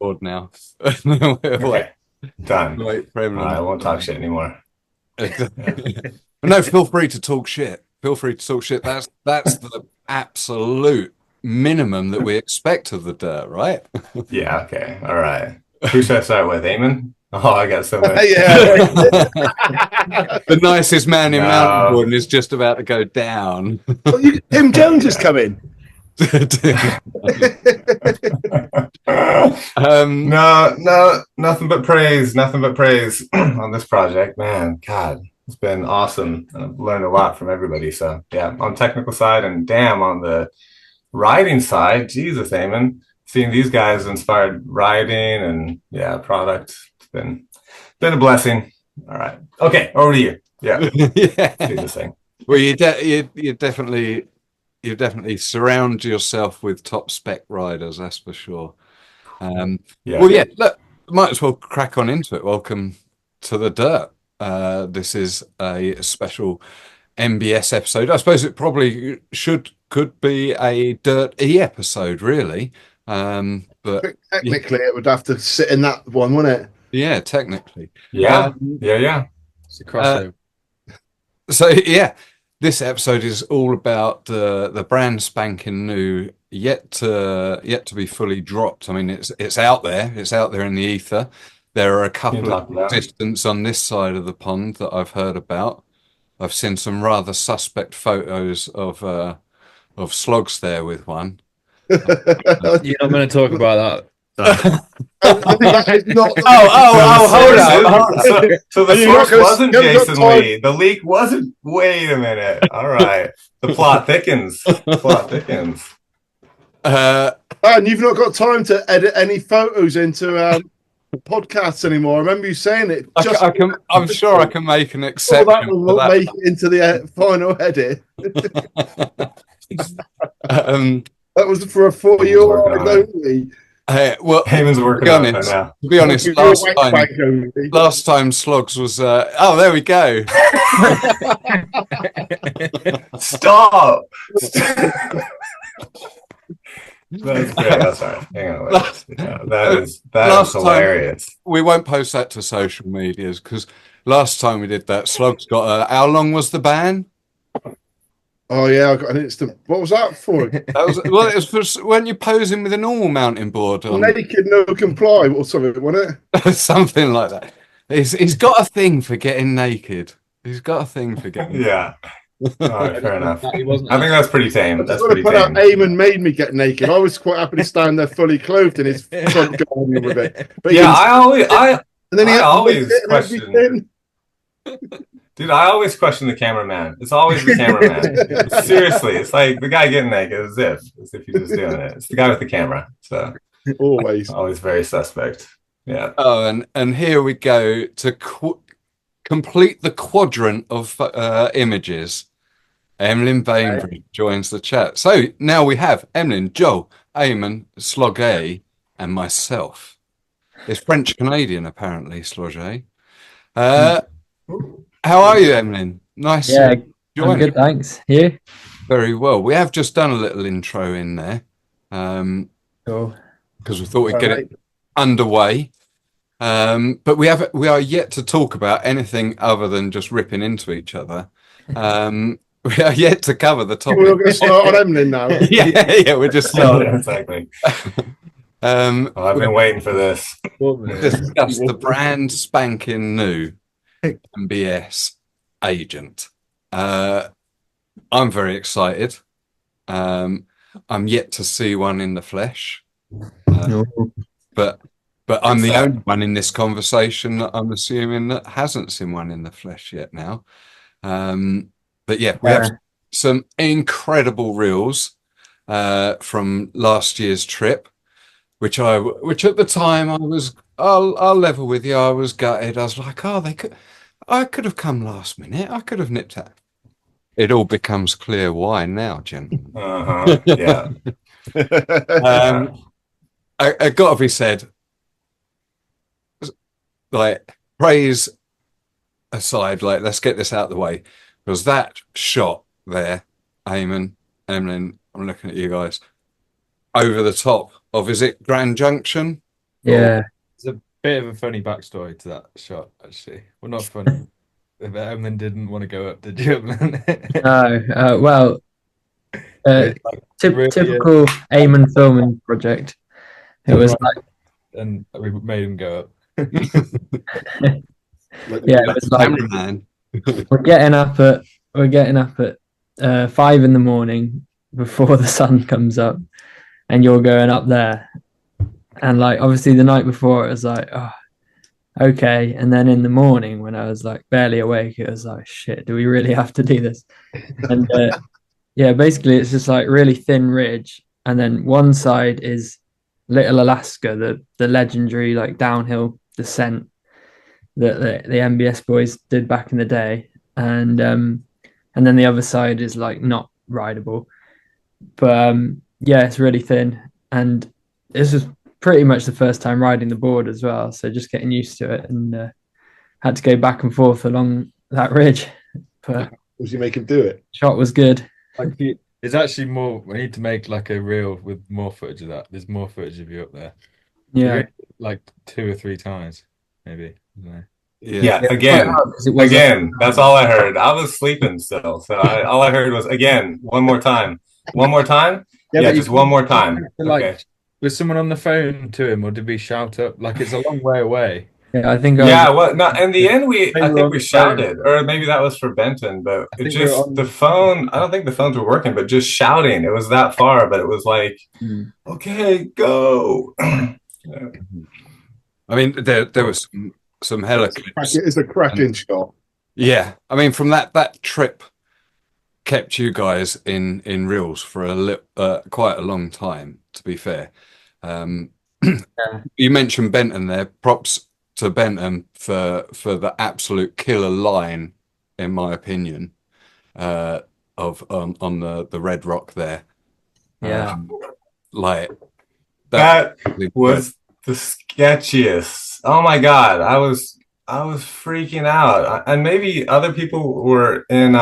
record now. We'll Okay, done. wait for Emlyn. I won't talk shit anymore. Yeah. No, feel free to talk shit. Feel free to talk shit. That's the absolute minimum that we expect of the dirt, right? Yeah, okay. All right. Who should I start with? Amon? Oh, I got so much. Yeah. The nicest man in No. Mountainboarding is just about to go down. Well, Tim Jones has come in. No, nothing but praise, nothing but praise on this project, man. God, it's been awesome. I've learned a lot from everybody. So yeah, on technical side and damn on the riding side, Jesus, Amon, seeing these guys inspired riding and yeah, product. It's been a blessing. All right. Okay, over to you. Yeah. Yeah. Do this thing. Well, you definitely surround yourself with top spec riders, that's for sure. Yeah. Well, yeah, look, might as well crack on into it. Welcome to the dirt. This is a special MBS episode. I suppose it probably could be a dirt E episode, really. But Technically, it would have to sit in that one, wouldn't it? yeah, technically. Yeah. Yeah. It's a crossover. So yeah, this episode is all about the brand spanking new, yet to be fully dropped. I mean, it's out there. It's out there in the ether. There are a couple of existence on this side of the pond that I've heard about. I've seen some rather suspect photos of Slogs there with one. You're not going to talk about that. That is not. Hold on. So the You're not source gonna- wasn't you're not Jason talking- Lee. The leak wasn't. Wait a minute. All right. The plot thickens. And you've not got time to edit any photos into podcasts anymore. I remember you saying it. I'm sure I can make an All exception that for will that. make it into the final edit. That was for a 4-year-old Working on it. only. Well, Haman's working to on be it honest, now. to be honest, You're a wank bag only. last time Slogs was oh, there we go. Stop. That's great. That's all right. Hang on. Wait. Yeah, that is Last time- hilarious. We won't post that to social medias because last time we did that, Slogs got how long was the ban? Oh yeah, I got an instant. What was that for? That was well, it was for when you're posing with a normal mountain board on Naked, no comply, or something, wasn't it? something like that. He's got a thing for getting naked. He's got a thing for getting. Yeah. All right, fair enough. He wasn't. I think that's pretty tame. I That's just want pretty to put out tame. Amon made me get naked. I was quite happy to stand there fully clothed in his front garden with it. But he Yeah, was- I and then he I had to always lick it and question- everything. Dude, I always question the cameraman. It's always the cameraman. Seriously, it's like the guy getting naked as if he's just doing it. It's the guy with the camera. So Always. always very suspect. Yeah. Oh, and here we go to complete the quadrant of images. Emlyn Bainbridge joins the chat. So now we have Emlyn, Joel, Amon, Sloguet, and myself. It's French Canadian, apparently, Sloguet. How are you, Emlyn? Nice. Yeah, to join I'm good, thanks. You? Very well. We have just done a little intro in there Cool. because we thought we'd get it underway. But we are yet to talk about anything other than just ripping into each other. We are yet to cover the topic. We're going to start on Emlyn now. yeah, we're just starting. Exactly. Well, Well, I've been waiting for this. discuss the brand spanking new MBS agent. I'm very excited. I'm yet to see one in the flesh, but I'm the only one in this conversation that I'm assuming that hasn't seen one in the flesh yet now. But yeah, we have some incredible reels from last year's trip, which at the time I'll level with you. I was gutted. I was like, I could have come last minute. I could have nipped that. It all becomes clear why now, gentlemen. Yeah. I got to be said, like, praise aside, like, let's get this out of the way, because that shot there, Amon, Emlyn, I'm looking at you guys, over the top of, is it Grand Junction? Yeah. There's a bit of a funny backstory to that shot, actually. Well, not funny. Emlyn didn't want to go up, did you, Emlyn? No. Well, It's like really, typical Amon filming project. It was like, and we made him go up. yeah, it was like Cameraman. we're getting up at 5 in the morning before the sun comes up, and you're going up there. And like obviously the night before it was like, oh, okay. And then in the morning when I was like barely awake, it was like, shit, do we really have to do this? And yeah, basically it's just like really thin ridge, and then one side is Little Alaska, the legendary like downhill descent that the MBS boys did back in the day, and then the other side is like not rideable, but yeah, it's really thin, and this was pretty much the first time riding the board as well, so just getting used to it, and had to go back and forth along that ridge, but Was you make him do it? shot was good. Like it's actually more. We need to make like a reel with more footage of that. There's more footage of you up there. Yeah, Like 2 or 3 times, maybe. I don't know. Yeah, again, that's all I heard. I was sleeping still, so all I heard was again, one more time, yeah, just one more time. Like, Okay. was someone on the phone to him, or did we shout up? Like, it's a long way away. yeah, I think Yeah, well, no, in the end, I think we the shouted, or maybe that was for Benton, but it think we were just on- the phone. I don't think the phones were working, but just shouting. It was that far, but it was like, okay, go. I mean, there was some hella clips. It's a cracking shot. Yeah, I mean, from that trip kept you guys in reels for quite a long time, to be fair. You mentioned Benton there. Props to Benton for the absolute killer line, in my opinion, of on the Red Rock there. Yeah. Like That was the sketchiest. Oh my God, I was freaking out, and maybe other people were in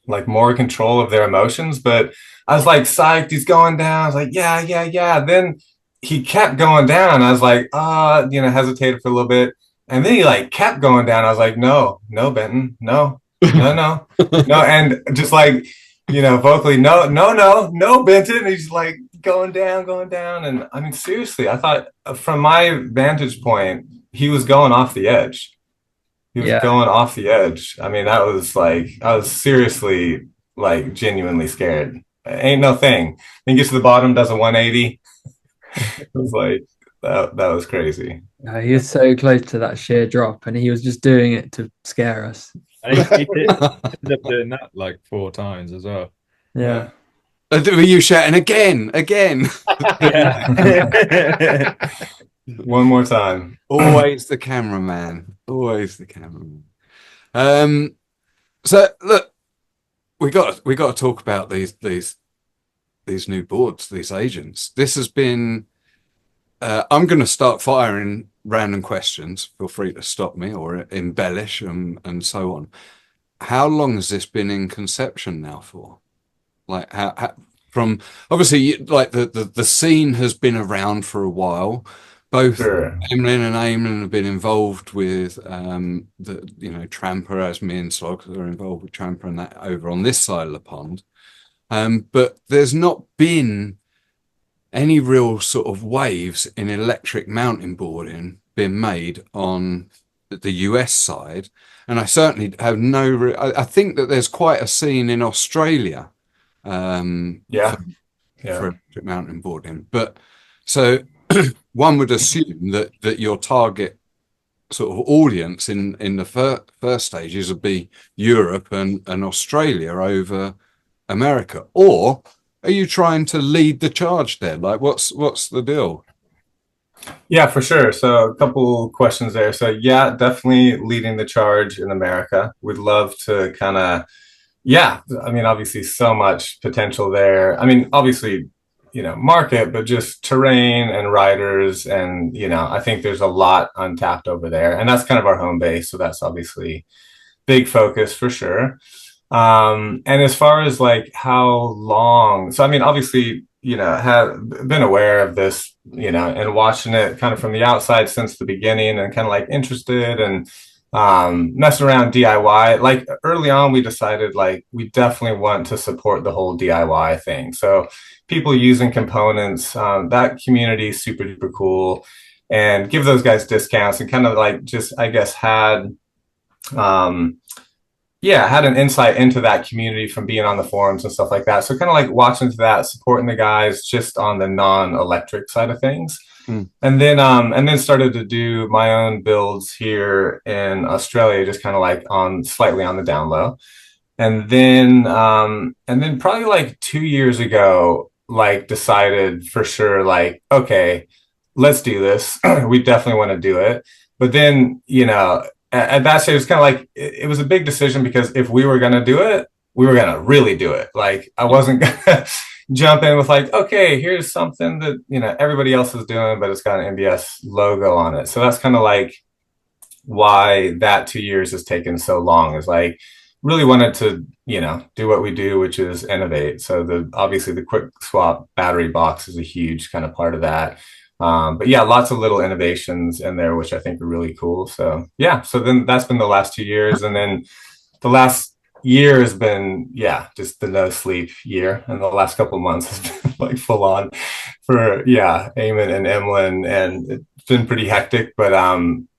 like more control of their emotions, but I was like psyched. He's going down. I was like, yeah. Then he kept going down. I was like, hesitated for a little bit, and then he like kept going down. I was like, no, Benton, no, and just like vocally, no, Benton. And he's like going down, and I mean, seriously, I thought from my vantage point, he was going off the edge. He was going off the edge. I mean, that was like, I was seriously, like, genuinely scared. Ain't no thing. Then gets to the bottom, does a 180. It was like, that was crazy. He was so close to that sheer drop, and he was just doing it to scare us. And he ended up doing that like 4 times as well. Yeah. were you shouting again? Yeah. One more time. Always the cameraman. Always the cameraman. So look, we got to talk about these new boards, these agents. This has been. I'm going to start firing random questions. Feel free to stop me or embellish and so on. How long has this been in conception now for? Like how from obviously like the scene has been around for a while. Both Sure. Emlyn and Amon have been involved with Tramper, as me and Slog are involved with Tramper and that over on this side of the pond. But there's not been any real sort of waves in electric mountain boarding being made on the US side. And I certainly have I think that there's quite a scene in Australia for electric mountain boarding. But so one would assume that your target sort of audience in the first stages would be Europe and Australia over America, or are you trying to lead the charge there? Like, what's the deal? Yeah, for sure. So a couple questions there. So yeah, definitely leading the charge in America. We'd love to kind of, I mean, obviously so much potential there. I mean, obviously, market, but just terrain and riders. And, I think there's a lot untapped over there, and that's kind of our home base. So that's obviously big focus for sure. And as far as like how long, so I mean, obviously have been aware of this, and watching it kind of from the outside since the beginning, and kind of like interested and messing around DIY. Like early on, we decided like we definitely want to support the whole DIY thing. So people using components, that community is super duper cool, and give those guys discounts, and kind of like just I guess um, had an insight into that community from being on the forums and stuff like that. So kind of like watching that, supporting the guys just on the non-electric side of things. And then started to do my own builds here in Australia, just kind of like on slightly on the down low. And then probably like 2 years ago, like decided for sure, like, okay, let's do this. We definitely want to do it. But then, at that stage, it's kind of like it was a big decision, because if we were going to do it, we were going to really do it. Like I wasn't going to jump in with like, okay, here's something that, everybody else is doing, but it's got an MBS logo on it. So that's kind of like why that 2 years has taken so long, is like really wanted to, do what we do, which is innovate. So obviously the quick swap battery box is a huge kind of part of that. But yeah, lots of little innovations in there, which I think are really cool. So yeah, so then that's been the last 2 years. And then the last year has been, just the no sleep year. And the last couple of months has been like full on for, Amon and Emlyn. And it's been pretty hectic, but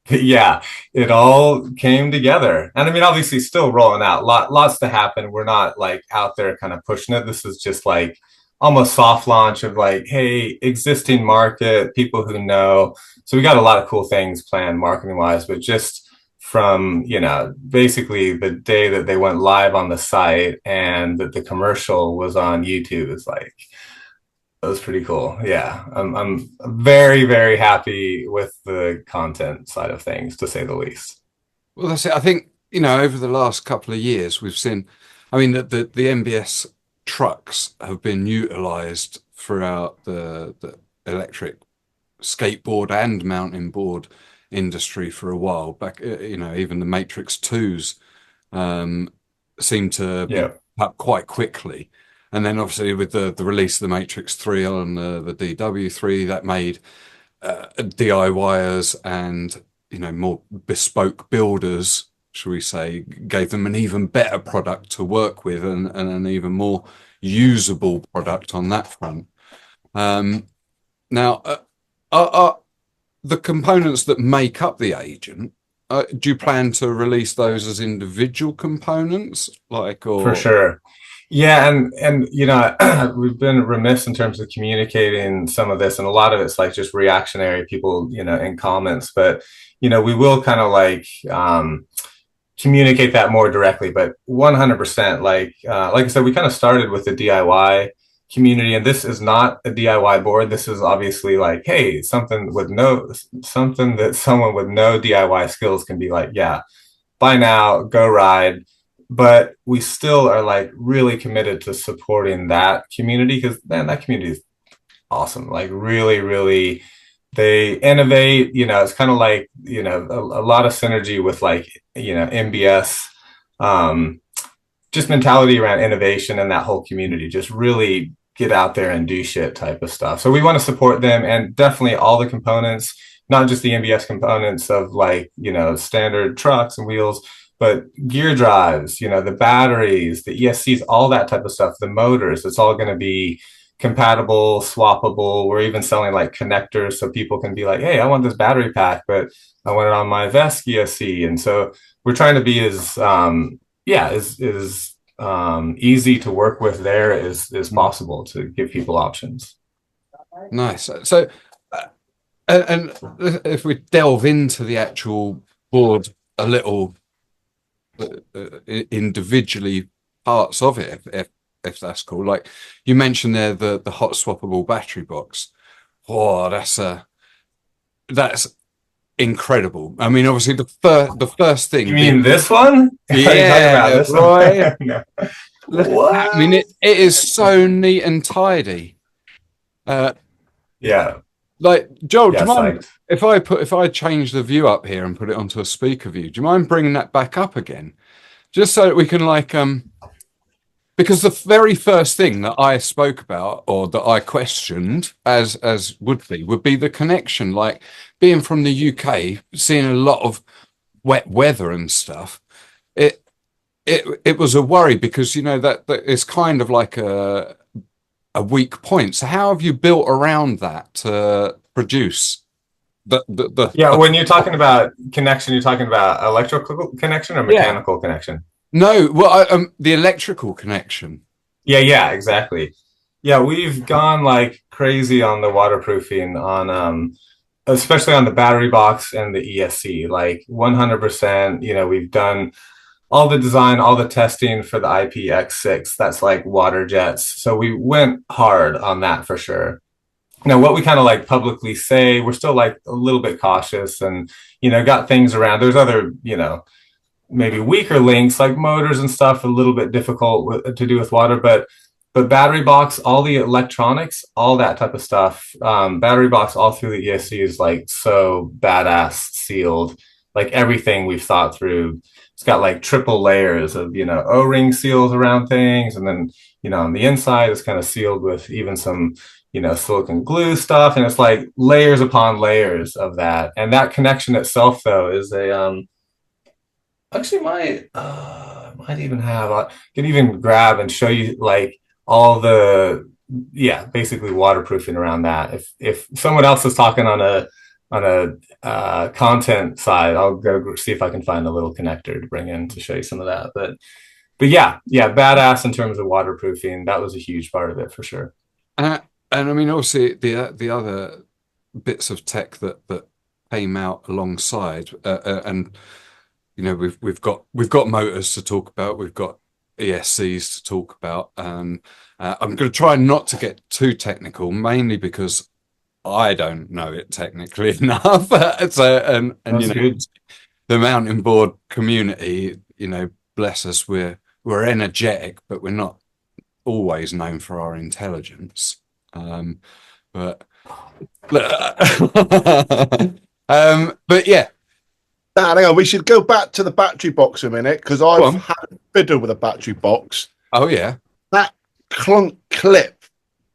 yeah, it all came together. And I mean, obviously still rolling out, lots to happen. We're not like out there kind of pushing it. This is just like almost soft launch of like, hey, existing market, people who know. So we got a lot of cool things planned marketing wise, but just from, basically the day that they went live on the site and that the commercial was on YouTube, is like, that was pretty cool. Yeah, I'm very, very happy with the content side of things, to say the least. Well, that's it. I think, over the last couple of years, we've seen, I mean, the MBS trucks have been utilized throughout the electric skateboard and mountain board industry for a while. Back, even the Matrix 2s seem to be up quite quickly. And then obviously with the release of the Matrix 3 and the DW3, that made DIYers and, more bespoke builders, shall we say, gave them an even better product to work with, and an even more usable product on that front. Now, are the components that make up the agent, do you plan to release those as individual components, or for sure? Yeah, and we've been remiss in terms of communicating some of this, and a lot of it's like just reactionary people, in comments. But we will kind of like communicate that more directly. But 100%, like I said, we kind of started with the DIY community, and this is not a DIY board. This is obviously like, hey, something that someone with no DIY skills can be like, yeah, buy now, go ride. But we still are like really committed to supporting that community, because man, that community is awesome. Like really, really, they innovate. It's kind of like a lot of synergy with like MBS, just mentality around innovation, and that whole community just really get out there and do shit type of stuff. So we want to support them, and definitely all the components, not just the MBS components of like standard trucks and wheels, but gear drives, the batteries, the ESCs, all that type of stuff, the motors, it's all going to be compatible, swappable. We're even selling like connectors, so people can be like, hey, I want this battery pack, but I want it on my Vesk ESC. And so we're trying to be as easy to work with there as possible, to give people options. Nice. So, and if we delve into the actual board a little, individually parts of it, if that's cool. Like you mentioned there, the hot swappable battery box. Oh, that's incredible. I mean, obviously the first thing. You mean this one? Yeah, this right. One? No. What? I mean, it is so neat and tidy. Yeah. Like Joel, do you mind psyched. if I change the view up here and put it onto a speaker view? Do you mind bringing that back up again, just so that we can like because the very first thing that I spoke about or that I questioned as would be the connection, like being from the UK, seeing a lot of wet weather and stuff. It was a worry because that it's kind of like a weak point. So how have you built around that to produce Yeah, when you're talking about connection, you're talking about electrical connection or mechanical connection? No, well, the electrical connection. Yeah, exactly. Yeah, we've gone like crazy on the waterproofing on especially on the battery box and the ESC, like 100%, we've done all the design, all the testing for the IPX6. That's like water jets. So we went hard on that for sure. Now, what we kind of like publicly say, we're still like a little bit cautious and, got things around. There's other, maybe weaker links like motors and stuff, a little bit difficult to do with water, but battery box, all the electronics, all that type of stuff, battery box all through the ESC is like so badass sealed, like everything we've thought through. It's got like triple layers of, O-ring seals around things. And then, on the inside, it's kind of sealed with even some, silicone glue stuff. And it's like layers upon layers of that. And that connection itself, though, is actually might even have, I can even grab and show you like all the, basically waterproofing around that. If someone else is talking on a content side, I'll go see if I can find a little connector to bring in to show you some of that. But yeah, badass in terms of waterproofing. That was a huge part of it for sure. And I mean, obviously, the other bits of tech that came out alongside, and we've got motors to talk about, we've got ESCs to talk about. I'm going to try not to get too technical, mainly because I don't know it technically enough. So Good. the mountain board community, bless us, we're energetic, but we're not always known for our intelligence. But but yeah. Dan, hang on, we should go back to the battery box a minute because I've had a fiddle with a battery box. Oh yeah. That clunk clip,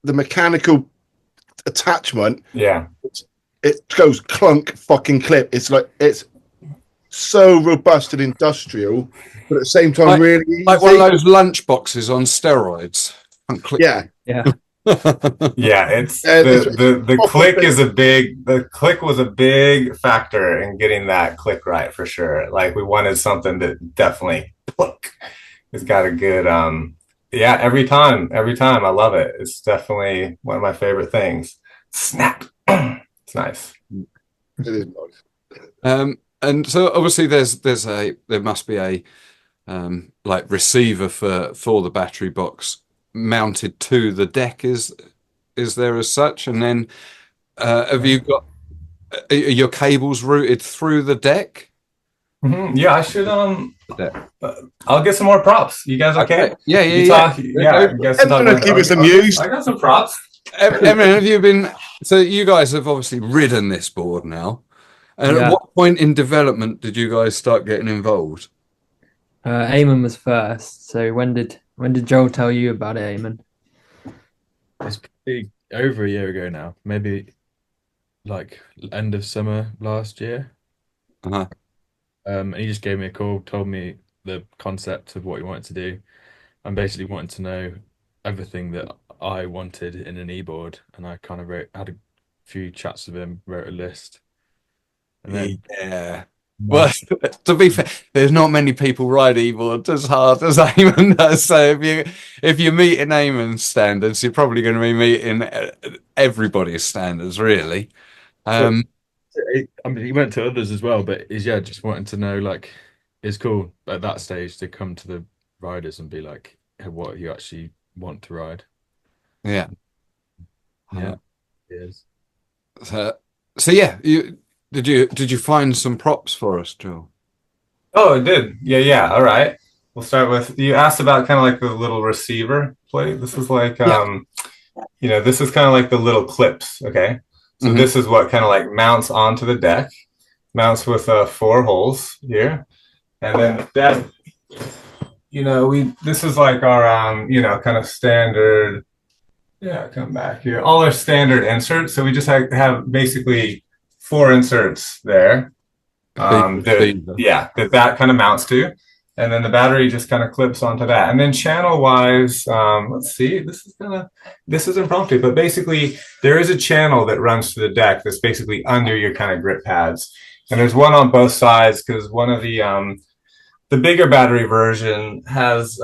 the mechanical attachment. Yeah. It goes clunk fucking clip. It's like it's so robust and industrial, but at the same time really easy. Like one of those lunch boxes on steroids. Yeah. Yeah, it's the click is the click was a big factor in getting that click right for sure. Like we wanted something that definitely look, it's got a good every time I love it. It's definitely one of my favorite things. Snap. It's nice. It is nice. And so obviously there must be a like receiver for the battery box mounted to the deck, is there as such? And then have you got your cables routed through the deck? Mm-hmm. Yeah, I should I'll get some more props. You guys okay? Yeah. You guys can talk keep us amused. I got some props. Emlyn, have you been, so you guys have obviously ridden this board now, and at what point in development did you guys start getting involved? Amon was first. So when did Joel tell you about it, Amon? It's probably over a year ago now, maybe like end of summer last year. Uh-huh. And he just gave me a call, told me the concept of what he wanted to do, and basically wanted to know everything that I wanted in an e-board. And I kind of had a few chats with him, wrote a list, and then well, to be fair, there's not many people ride e-boards as hard as Amon does. So if you're meeting Amon's standards, you're probably going to be meeting everybody's standards, really. I mean, he went to others as well, but he's just wanting to know, like, it's cool at that stage to come to the riders and be like, hey, what you actually want to ride. Yeah. Yes. So yeah, did you find some props for us, Joel? Oh, it did. Yeah. All right. We'll start with, you asked about kind of like the little receiver plate. This is like this is kind of like the little clips, okay? So this is what kind of like mounts onto the deck, mounts with 4 holes here. And then that, this is like our kind of standard. Yeah, come back here. All our standard inserts. So we just have basically 4 inserts there. That kind of mounts to, and then the battery just kind of clips onto that. And then channel wise, let's see, this is impromptu, but basically there is a channel that runs to the deck that's basically under your kind of grip pads, and there's one on both sides because one of the bigger battery version has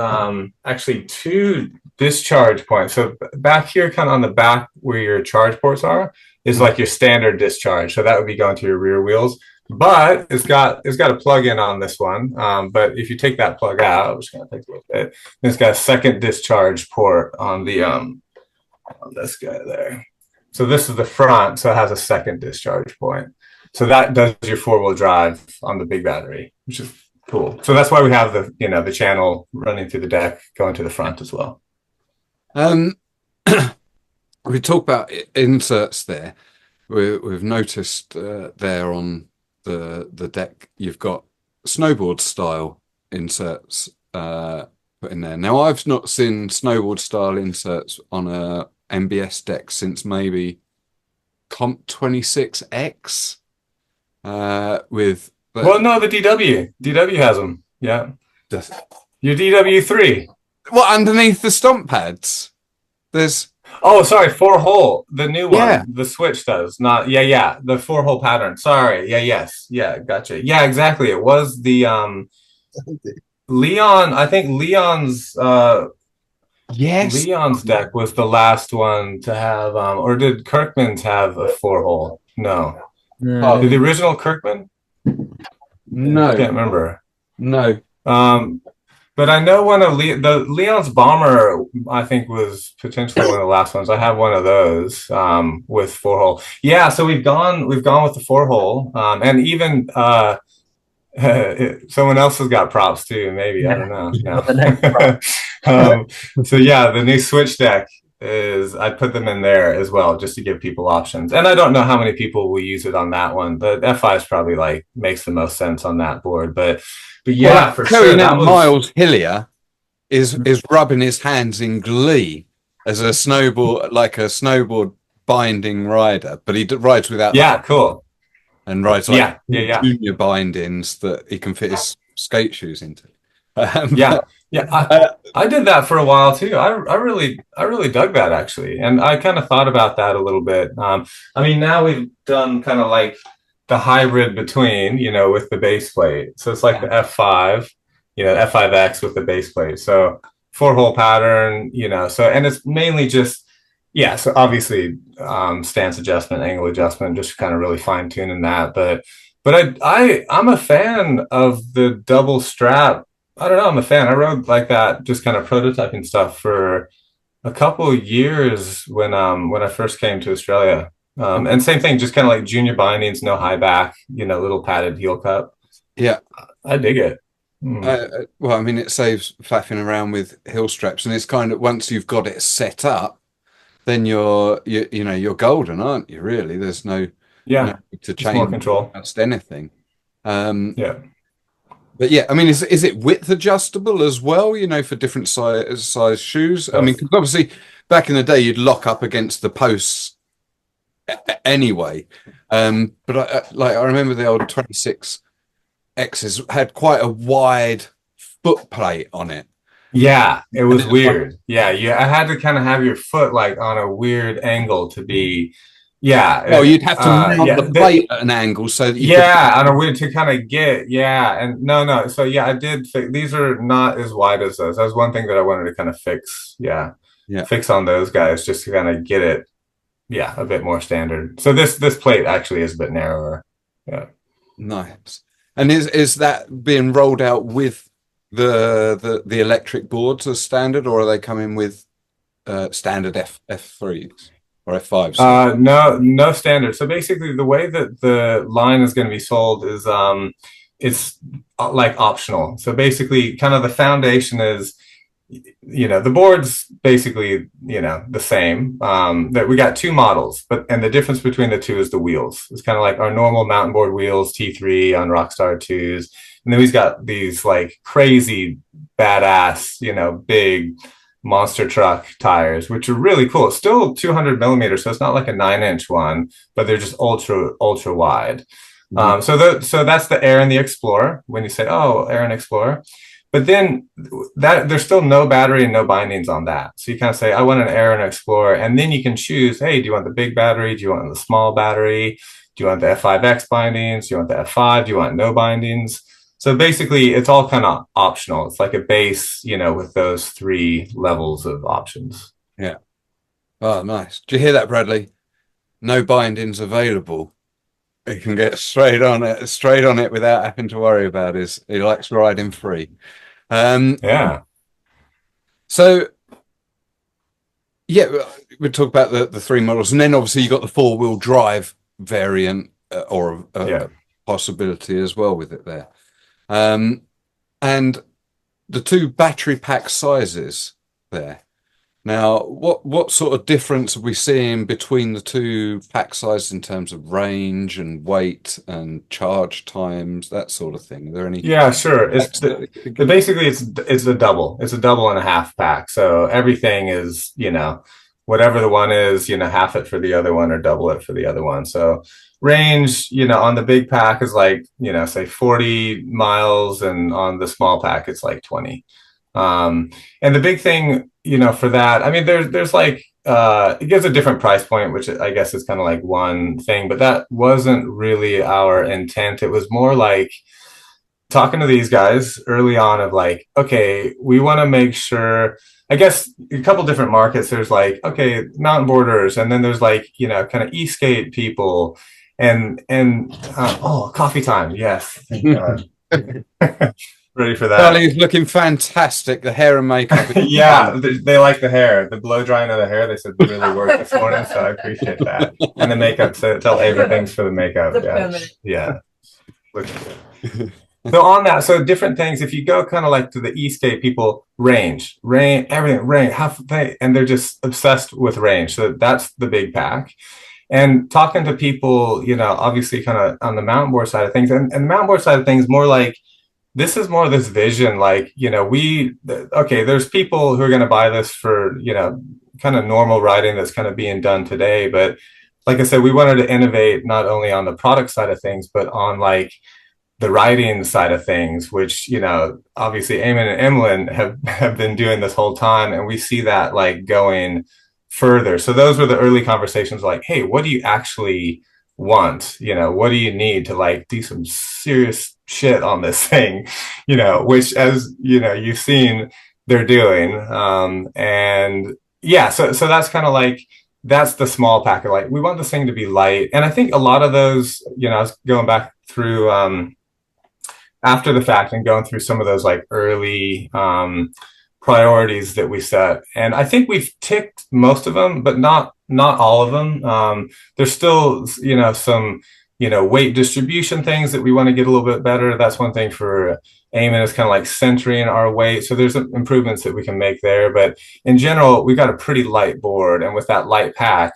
actually 2 discharge points. So back here, kind of on the back where your charge ports are, is like your standard discharge. So that would be going to your rear wheels. But it's got a plug-in on this one. But if you take that plug out, I'm just gonna take a look at it. It's got a second discharge port on the on this guy there. So this is the front, so it has a second discharge point. So that does your 4-wheel drive on the big battery, which is cool. So that's why we have the channel running through the deck going to the front as well. We talk about inserts there. We've noticed there on the deck you've got snowboard style inserts put in there. Now I've not seen snowboard style inserts on a MBS deck since maybe Comp 26X with well, no, the DW has them. Yeah, your DW3. Well, underneath the stomp pads there's oh, sorry, 4-hole, the new one. Yeah. The Switch does not. Yeah, the 4-hole pattern. Sorry. Yeah, gotcha. Yeah, exactly. It was the Leon. I think Leon's yes, Leon's deck was the last one to have. Or did Kirkman's have a 4-hole? No. Did the original Kirkman? no, I can't remember. no. But I know one of the Leon's Bomber, I think, was potentially one of the last ones. I have one of those with 4-hole. Yeah, so we've gone with the 4-hole, and even someone else has got props too. Maybe I don't know. No. So yeah, the new Switch deck is I put them in there as well just to give people options. And I don't know how many people will use it on that one. The F5 probably like makes the most sense on that board, but yeah, well, for sure. That Miles Hillier is rubbing his hands in glee as a snowboard binding rider, but he rides without. Yeah, cool. And rides like junior bindings that he can fit his skate shoes into. I did that for a while too. I really dug that actually, and I kind of thought about that a little bit. I mean, now we've done kind of like the hybrid between, with the base plate. So it's like the F5, F5X with the base plate. So 4-hole pattern, so, and it's mainly just, so obviously stance adjustment, angle adjustment, just kind of really fine tuning that. But I'm a fan of the double strap. I don't know, I'm a fan. I rode like that, just kind of prototyping stuff for a couple of years when I first came to Australia. And same thing, just kind of like junior bindings, no high back, little padded heel cup. Yeah, I dig it. Well, I mean, it saves faffing around with heel straps, and it's kind of once you've got it set up, then you're golden, aren't you? Really, there's no need to change more control. Just anything. But yeah, I mean, is it width adjustable as well? For different size shoes. I mean, 'cause obviously back in the day you'd lock up against the posts anyway. But I remember the old 26Xs had quite a wide foot plate on it. Yeah, it was weird. I had to kind of have your foot like on a weird angle to be. Yeah. Oh, you'd have to mount the plate at an angle so that you on a weird to kind of get. And no. So I did. These are not as wide as those. That was one thing that I wanted to kind of fix. Fix on those guys just to kind of get it. A bit more standard. So this plate actually is a bit narrower. Yeah. Nice. And is that being rolled out with the electric boards as standard, or are they coming with standard F3s or F5s? No standard. So basically the way that the line is going to be sold is it's like optional. So basically kind of the foundation is the board's basically the same. That we got 2 models, and the difference between the 2 is the wheels. It's kind of like our normal mountain board wheels, T3 on Rockstar 2s. And then he's got these like crazy badass, big monster truck tires, which are really cool. It's still 200 millimeters, so it's not like a 9-inch one, but they're just ultra wide. So that's the Air and the Explorer. When you say, oh, Air and Explorer, but then that there's still no battery and no bindings on that. So you kind of say, I want an Air and Explorer, and then you can choose, hey, do you want the big battery? Do you want the small battery? Do you want the F5X bindings? Do you want the F5? Do you want no bindings? So basically, it's all kind of optional. It's like a base, with those 3 levels of options. Yeah. Oh, nice. Do you hear that, Bradley? No bindings available. He can get straight on it without having to worry about his. He likes riding free. Yeah. So, yeah, we talk about the 3 models, and then obviously you got the 4-wheel drive variant or possibility as well with it there. And the 2 battery pack sizes there. Now, what sort of difference are we seeing between the 2 pack sizes in terms of range and weight and charge times, that sort of thing? Are there any? Yeah, sure. Basically it's a double. It's a double and a half pack. So everything is, whatever the one is, half it for the other one or double it for the other one. So range, on the big pack is like, say 40 miles, and on the small pack it's like 20. And the big thing, for that, I mean, there's like, it gives a different price point, which I guess is kind of like one thing, but that wasn't really our intent. It was more like talking to these guys early on of like, okay, we want to make sure, I guess a couple different markets. There's like, okay, mountain boarders, and then there's like, kind of e-skate people and coffee time. Yes. Thank God. Ready for that. Charlie's looking fantastic. The hair and makeup. Yeah, they like the hair. The blow drying of the hair, they said really worked this morning, so I appreciate that. And the makeup, so tell Ava thanks for the makeup. Yeah. Looking good. So on that, so different things. If you go kind of like to the e-skate people, range, everything, and they're just obsessed with range. So that's the big pack. And talking to people, obviously kind of on the mountain board side of things, and the mountain board side of things, more like, this is more this vision, like, there's people who are going to buy this for, kind of normal riding that's kind of being done today. But like I said, we wanted to innovate not only on the product side of things, but on like the riding side of things, which, obviously Amon and Emlyn have been doing this whole time. And we see that like going further. So those were the early conversations like, hey, what do you actually want? What do you need to like do some serious shit on this thing, which, as you've seen, they're doing. And yeah, so that's kind of like, that's the small pack. Like, we want this thing to be light. And I think a lot of those, I was going back through after the fact and going through some of those like early priorities that we set, and I think we've ticked most of them, but not all of them. There's still some weight distribution things that we want to get a little bit better. That's one thing for Amon, is kind of like centering our weight. So there's improvements that we can make there, but in general, we've got a pretty light board, and with that light pack,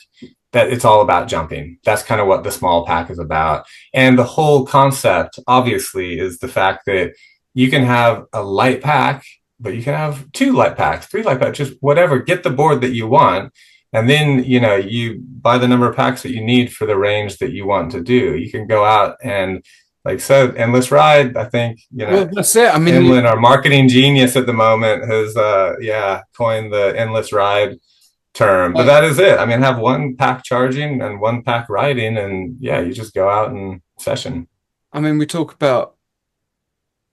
that it's all about jumping. That's kind of what the small pack is about. And the whole concept, obviously, is the fact that you can have a light pack, but you can have 2 light packs, 3 light packs, just whatever. Get the board that you want. And then, you buy the number of packs that you need for the range that you want to do. You can go out and, like, so Endless Ride, I think, well, that's it. I mean, Emlyn, our marketing genius at the moment, has, coined the Endless Ride term. But that is it. I mean, have 1 pack charging and 1 pack riding, and yeah, you just go out and session. I mean, we talk about,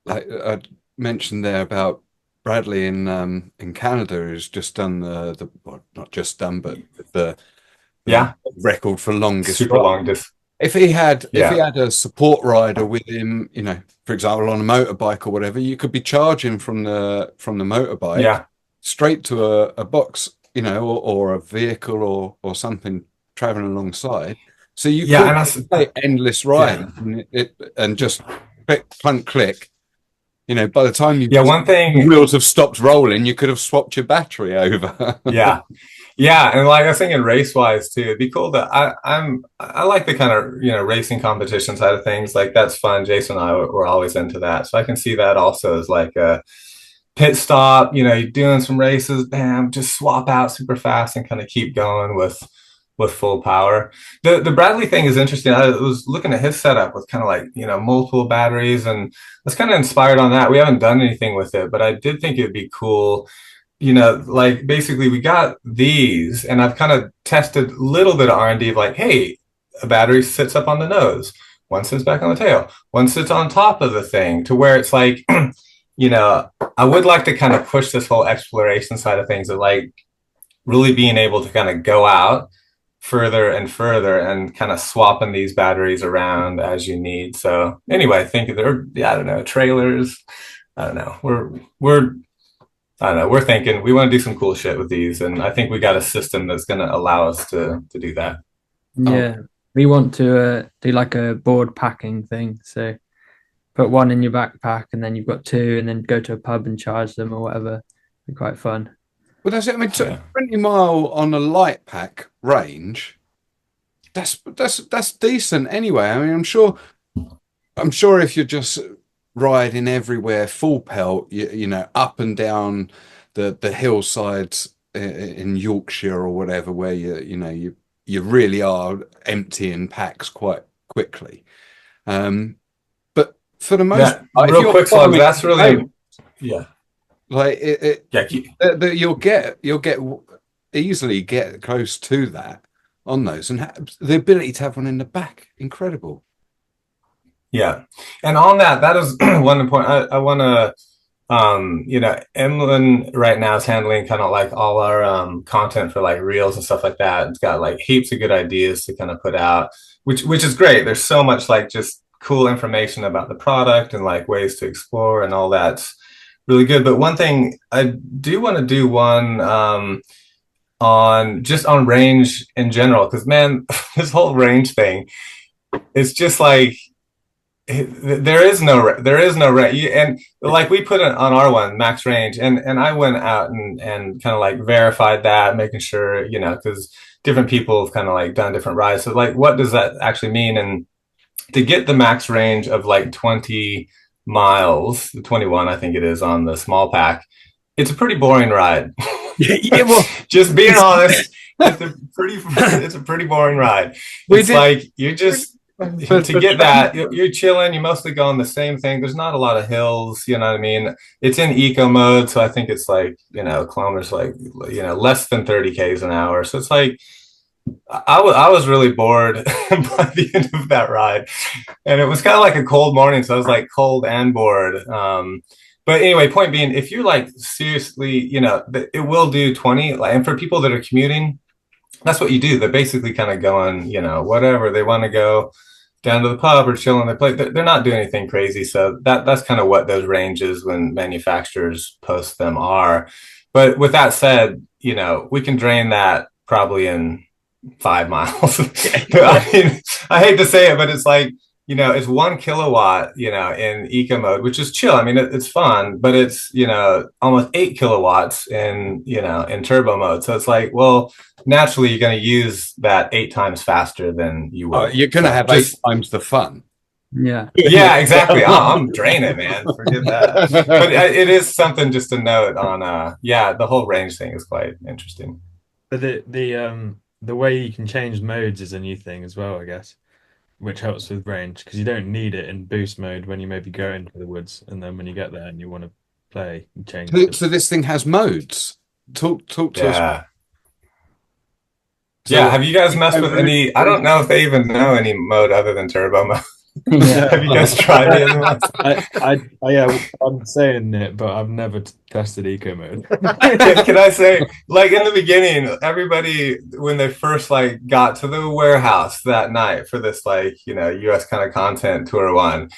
like I mentioned there about Bradley in Canada, who's just done well, not just done, but the record for longest super longest. If he had a support rider with him, for example, on a motorbike or whatever, you could be charging from the motorbike straight to a box, or a vehicle or something traveling alongside. So you could play Endless Ride and just click. by the time one the thing. wheels have stopped rolling, you could have swapped your battery over. Yeah. Yeah, and like I was thinking race wise too, it'd be cool to I like the kind of racing competition side of things. Like that's fun. Jason and I were always into that. So I can see that also as like a pit stop, you're doing some races, bam, just swap out super fast and kind of keep going with full power. The Bradley thing is interesting. I was looking at his setup with kind of like, multiple batteries, and I was kind of inspired on that. We haven't done anything with it, but I did think it'd be cool. Like basically we got these, and I've kind of tested a little bit of R&D of like, hey, a battery sits up on the nose, one sits back on the tail, one sits on top of the thing, to where it's like, I would like to kind of push this whole exploration side of things, of like really being able to kind of go out further and further and kind of swapping these batteries around as you need. So anyway, I think they're, I don't know, trailers. I don't know. I don't know. We're thinking we want to do some cool shit with these, and I think we got a system that's going to allow us to do that. Yeah, we want to do like a board packing thing. So put one in your backpack, and then you've got two, and then go to a pub and charge them or whatever. It'd be quite fun. Well, that's it. I mean, 20 mile on a light pack range. That's decent anyway. I mean, I'm sure if you're just riding everywhere full pelt, up and down the hillsides in Yorkshire or whatever, where you really are emptying packs quite quickly. But for the most, real quick slugs, that's really like you'll easily get close to that on those, and the ability to have one in the back, incredible. Yeah, and on that is one point I want to, Emlyn right now is handling kind of like all our content for like reels and stuff like that. It's got like heaps of good ideas to kind of put out, which is great. There's so much like just cool information about the product and like ways to explore, and all that's really good. But one thing I do want to do one on range in general, because man, this whole range thing, it's just like there is no range. And like we put it on our one max range, and I went out and kind of like verified that, making sure, because different people have kind of like done different rides. So like, what does that actually mean? And to get the max range of like 20 miles, 21 I think it is on the small pack, it's a pretty boring ride. Yeah, well, just being honest, it's a pretty boring ride. It's like you just to get that, you're chilling, you mostly go on the same thing. There's not a lot of hills, you know what I mean? It's in eco mode, so I think it's like, kilometers like, less than 30 k's an hour. So it's like I was really bored by the end of that ride, and it was kind of like a cold morning, so I was like cold and bored. But anyway, point being, if you're like seriously, it will do 20. And for people that are commuting, that's what you do. They're basically kind of going, whatever they want to go down to the pub or chill on their plate. They're not doing anything crazy. So that's kind of what those ranges when manufacturers post them are. But with that said, we can drain that probably in 5 miles. I mean, I hate to say it, but it's like, it's 1 kilowatt, in eco mode, which is chill. I mean, it's fun, but it's, almost 8 kilowatts in turbo mode. So it's like, well, naturally you're going to use that 8 times faster than you would. You're going to have 8 times the fun. Yeah. Yeah, exactly. I'm draining, man. Forget that. But it is something just to note on, the whole range thing is quite interesting. But the way you can change modes is a new thing as well, I guess, which helps with range, because you don't need it in boost mode when you maybe go into the woods, and then when you get there and you want to play, you change it. So this thing has modes. Talk to us. So, have you guys messed with any? I don't know if they even know any mode other than turbo mode. Yeah. Have you guys tried the other ones? I'm saying it, but I've never tested eco mode. Can I say, like in the beginning, everybody when they first like got to the warehouse that night for this US kind of content tour one,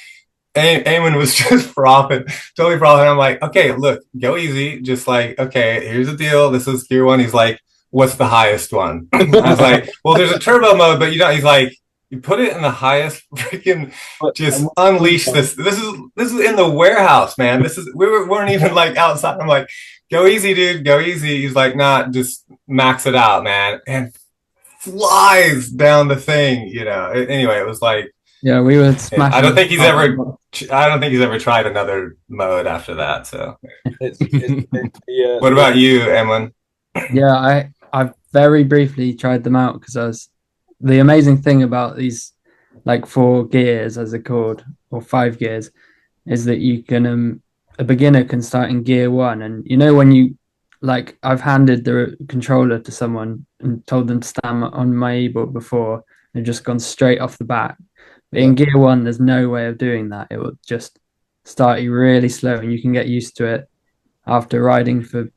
Amon was just totally frothing. I'm like, okay, look, go easy, just like, okay, here's the deal. This is gear one. He's like, what's the highest one? I was like, well, there's a turbo mode, but he's like, You put it in the highest freaking, But just unleash this. This is in the warehouse, man. Weren't even like outside. I'm like, go easy, dude, go easy. He's like, nah, just max it out, man, and flies down the thing. Anyway, it was like, Yeah, we were I smashing. don't think he's ever. I don't think he's ever tried another mode after that. So, what about you, Emlyn? Yeah, I very briefly tried them out because the amazing thing about these like 4 gears as they're called, or 5 gears, is that you can a beginner can start in gear 1, and when you like I've handed the controller to someone and told them to stand on my e-board before, they've just gone straight off the bat. But in gear 1, there's no way of doing that. It will just start you really slow, and you can get used to it after riding for,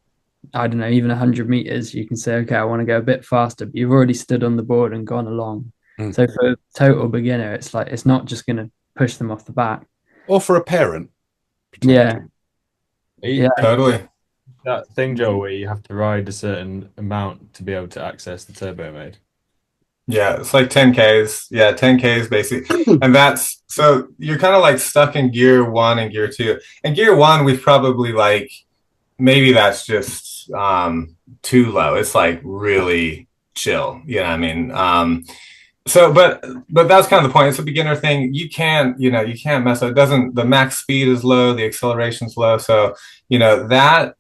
I don't know, even 100 meters. You can say, okay, I want to go a bit faster, but you've already stood on the board and gone along. So for a total beginner, it's like it's not just going to push them off the back. Or for a parent. Yeah. Yeah. Totally. That thing, Joel, where you have to ride a certain amount to be able to access the turbo mode. Yeah, it's like 10Ks. Yeah, 10Ks basically. And that's so you're kind of like stuck in gear 1 and gear 2. And gear 1, we've probably like, maybe that's just too low. It's like really chill. You know what I mean? So, but that's kind of the point. It's a beginner thing. You can't mess up. The max speed is low, the acceleration's low. So, that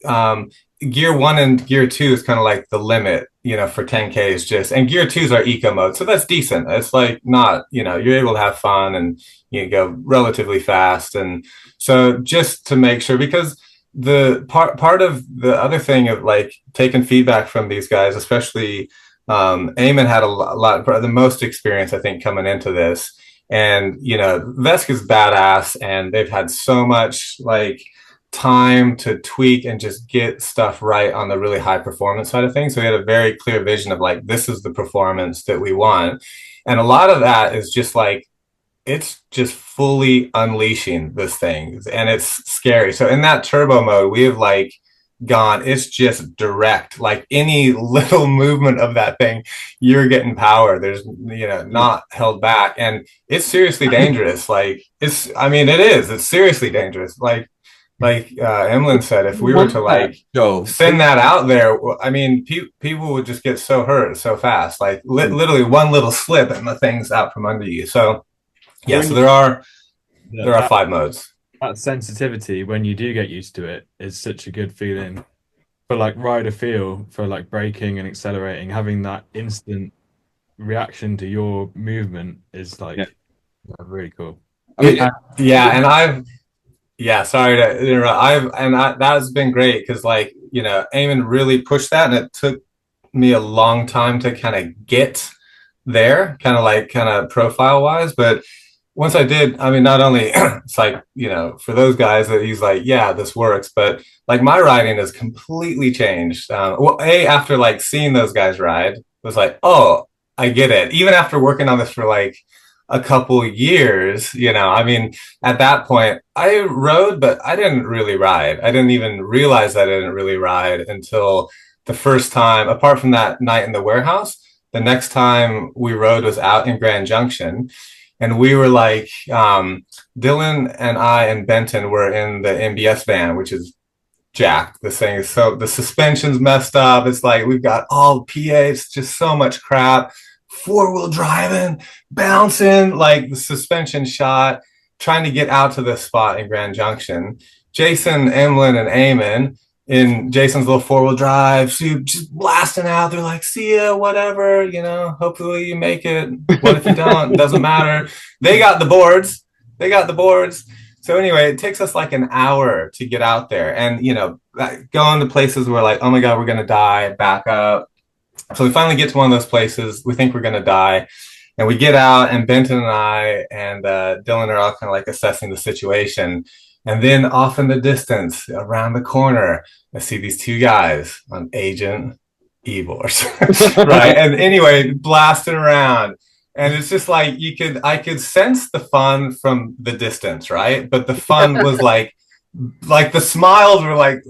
gear 1 and gear 2 is kind of like the limit, for 10K is just, and gear 2s are eco mode. So that's decent. It's like not, you're able to have fun and you go relatively fast. And so just to make sure, because the part of the other thing of like taking feedback from these guys, especially Amon had a lot, the most experience, I think, coming into this. And, Vesk is badass, and they've had so much like time to tweak and just get stuff right on the really high performance side of things. So we had a very clear vision of like, this is the performance that we want. And a lot of that is just like, it's just fully unleashing this thing, and it's scary. So in that turbo mode, we have like gone, it's just direct, like any little movement of that thing, you're getting power. There's not held back, and it's seriously dangerous. Like it's seriously dangerous. Like Emlyn said, if we were to like send that out there, I mean, people would just get so hurt so fast, like literally one little slip and the thing's out from under you. So yeah, so there are 5 modes. That sensitivity, when you do get used to it, is such a good feeling for like rider feel, for like braking and accelerating. Having that instant reaction to your movement is like really cool. I mean, sorry to interrupt. That has been great because like, Amon really pushed that, and it took me a long time to kind of get there, kind of profile wise. But once I did, I mean, not only it's like, for those guys that he's like, yeah, this works, but like my riding has completely changed. After like seeing those guys ride, was like, oh, I get it. Even after working on this for like a couple years, I mean, at that point I rode, but I didn't really ride. I didn't even realize I didn't really ride until the first time, apart from that night in the warehouse. The next time we rode was out in Grand Junction. And we were like, Dylan and I and Benton were in the MBS van, which is jacked. This thing is so, the suspension's messed up. It's like, we've got all PA, it's just so much crap. 4-wheel driving, bouncing, like the suspension shot, trying to get out to this spot in Grand Junction. Jason, Emlyn, and Amon in Jason's little 4-wheel drive, so just blasting out. They're like, see ya, whatever, hopefully you make it. What if you don't? It doesn't matter. They got the boards. So anyway, it takes us like an hour to get out there, and, going to places where like, oh my God, we're going to die, back up. So we finally get to one of those places. We think we're going to die. And we get out, and Benton and I and Dylan are all kind of like assessing the situation. And then off in the distance, around the corner, I see these 2 guys on Agent e-boards, right? And anyway, blasting around. And it's just like, I could sense the fun from the distance, right? But the fun was like the smiles were like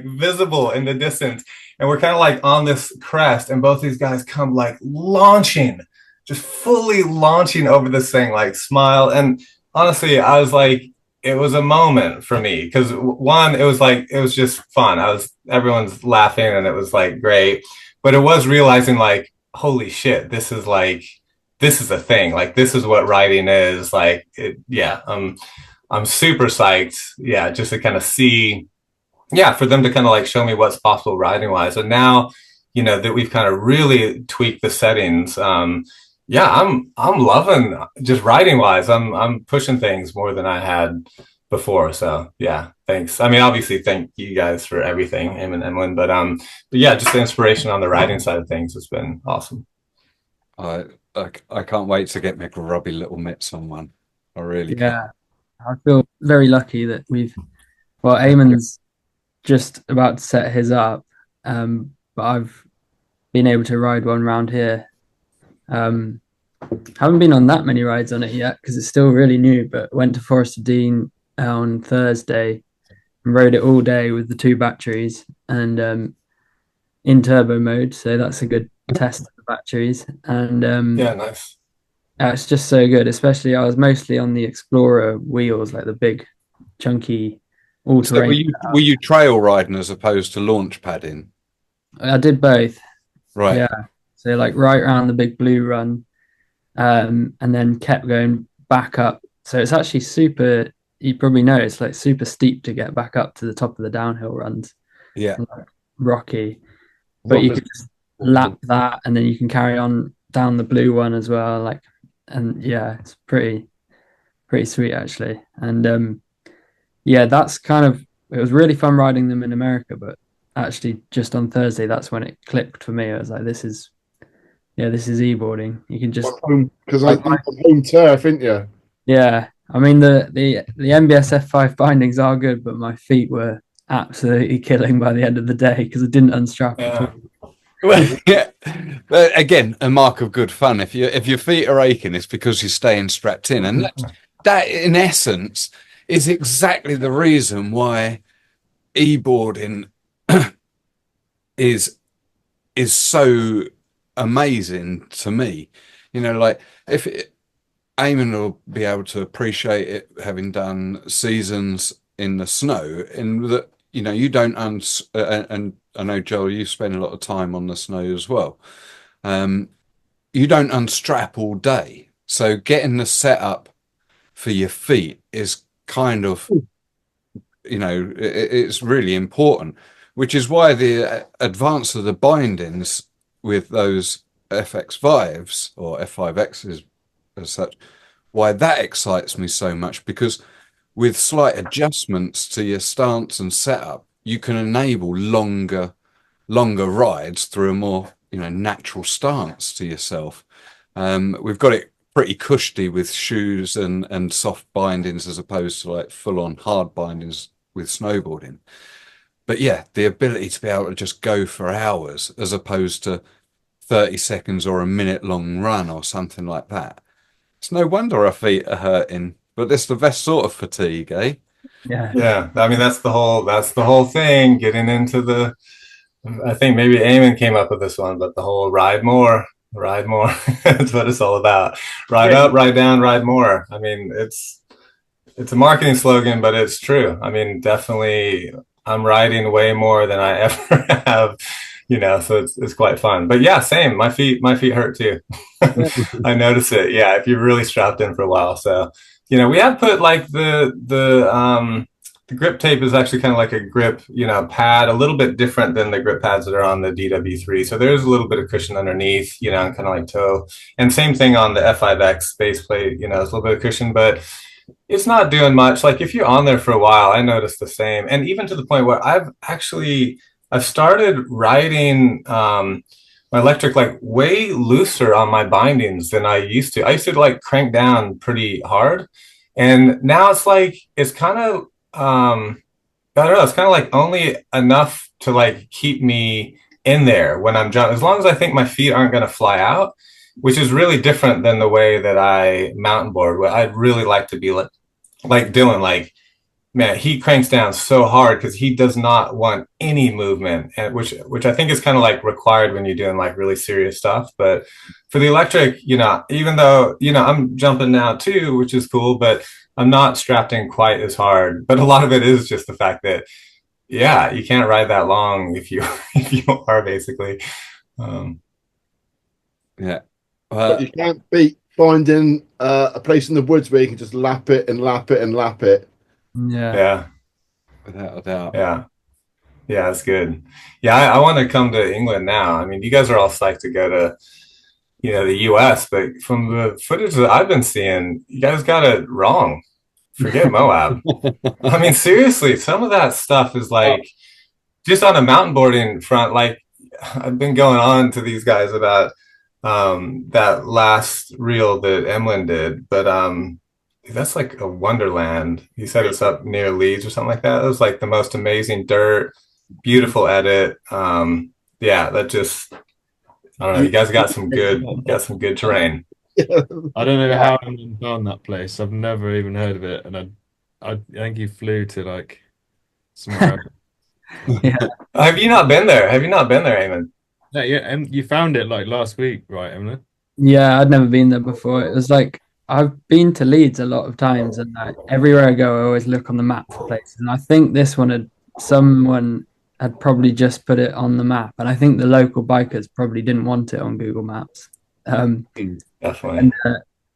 visible in the distance. And we're kind of like on this crest, and both these guys come like launching just fully launching over this thing, like smile. And honestly, I was like, it was a moment for me because one, it was like, it was just fun. Everyone's laughing and it was like great. But it was realizing like, holy shit, this is a thing. Like, this is what writing is. Like, I'm super psyched. Yeah, just to kind of see, yeah, for them to kind of like show me what's possible writing wise. And now, that we've kind of really tweaked the settings. Yeah, I'm loving just writing wise. I'm pushing things more than I had before. So yeah, thanks. I mean, obviously, thank you guys for everything, Amon and Emlyn. But yeah, just the inspiration on the writing side of things has been awesome. I can't wait to get my grubby little mitts on one. I really can. Yeah, I feel very lucky that Amon's just about to set his up, but I've been able to ride one round here. Haven't been on that many rides on it yet because it's still really new, but went to Forest of Dean on Thursday and rode it all day with the 2 batteries and in turbo mode. So that's a good test of the batteries. And Yeah, nice. it's just so good, especially I was mostly on the Explorer wheels, like the big, chunky So all-terrain. were you trail riding as opposed to launch padding? I did both. Right. Yeah. So like right around the big blue run, and then kept going back up. So it's actually super, you probably know it's like super steep to get back up to the top of the downhill runs. Yeah. Like rocky. But you can just lap that and then you can carry on down the blue one as well. Like, and yeah, it's pretty sweet actually. And yeah, that's it was really fun riding them in America, but actually just on Thursday, that's when it clicked for me. I was like, this is e-boarding. You can just because I think home turf, ain't you? yeah. I mean the MBS F5 bindings are good, but my feet were absolutely killing by the end of the day because I didn't unstrap at all. Well, yeah. Again, a mark of good fun. If your feet are aching, it's because you're staying strapped in, and that in essence is exactly the reason why e-boarding is so amazing to me. Like if Eamon will be able to appreciate it, having done seasons in the snow, in that you don't and I know Joel, you spend a lot of time on the snow as well. You don't unstrap all day, so getting the setup for your feet is kind of it's really important, which is why the advance of the bindings with those FX5s or F5Xs as such, why that excites me so much, because with slight adjustments to your stance and setup, you can enable longer rides through a more natural stance to yourself. We've got it pretty cushy with shoes and soft bindings as opposed to like full-on hard bindings with snowboarding. But yeah, the ability to be able to just go for hours as opposed to 30 seconds or a minute long run or something like that. It's no wonder our feet are hurting, but it's the best sort of fatigue, eh? Yeah. I mean, that's the whole thing, getting into I think maybe Eamon came up with this one, but the whole ride more. That's what it's all about. Ride up, ride down, ride more. I mean, it's a marketing slogan, but it's true. I mean, definitely I'm riding way more than I ever have, so it's quite fun. But yeah, same. My feet hurt too. I notice it. Yeah, if you're really strapped in for a while. So, we have put like the grip tape is actually kind of like a grip, pad, a little bit different than the grip pads that are on the DW3. So there's a little bit of cushion underneath, and kind of like toe. And same thing on the F5X base plate, it's a little bit of cushion, but it's not doing much. Like if you're on there for a while, I noticed the same. And even to the point where I've started riding my electric like way looser on my bindings than I used to. I used to like crank down pretty hard. And now it's like, it's kind of, I don't know, it's kind of like only enough to like keep me in there when I'm jumping, as long as I think my feet aren't going to fly out, which is really different than the way that I mountain board, where I'd really like to be like Dylan, like man, he cranks down so hard because he does not want any movement, and which I think is kind of like required when you're doing like really serious stuff. But for the electric, even though I'm jumping now too, which is cool, but I'm not strapped in quite as hard. But a lot of it is just the fact that yeah, you can't ride that long if you if you are basically. Um, Yeah. But you can't beat finding a place in the woods where you can just lap it and lap it and lap it. Yeah. yeah, Without a doubt. yeah. Yeah, that's good. Yeah, I want to come to England now. I mean, you guys are all psyched to go to, the US, but from the footage that I've been seeing, you guys got it wrong. Forget Moab. I mean, seriously, some of that stuff is like just on a mountain boarding front. Like I've been going on to these guys about that last reel that Emlyn did, but that's like a wonderland. He said it's up near Leeds or something like that. It was like the most amazing dirt, beautiful edit. Yeah, that just I don't know. You guys got some good terrain. I don't know how anyone found that place. I've never even heard of it, and I think he flew to like somewhere else. Yeah. Have you not been there? Have you not been there, Amon? Yeah, yeah, and you found it like last week, right, Emily? Yeah, I'd never been there before. It was like I've been to Leeds a lot of times, and like, everywhere I go, I always look on the map for places. And I think this one someone had probably just put it on the map, and I think the local bikers probably didn't want it on Google Maps. Definitely. And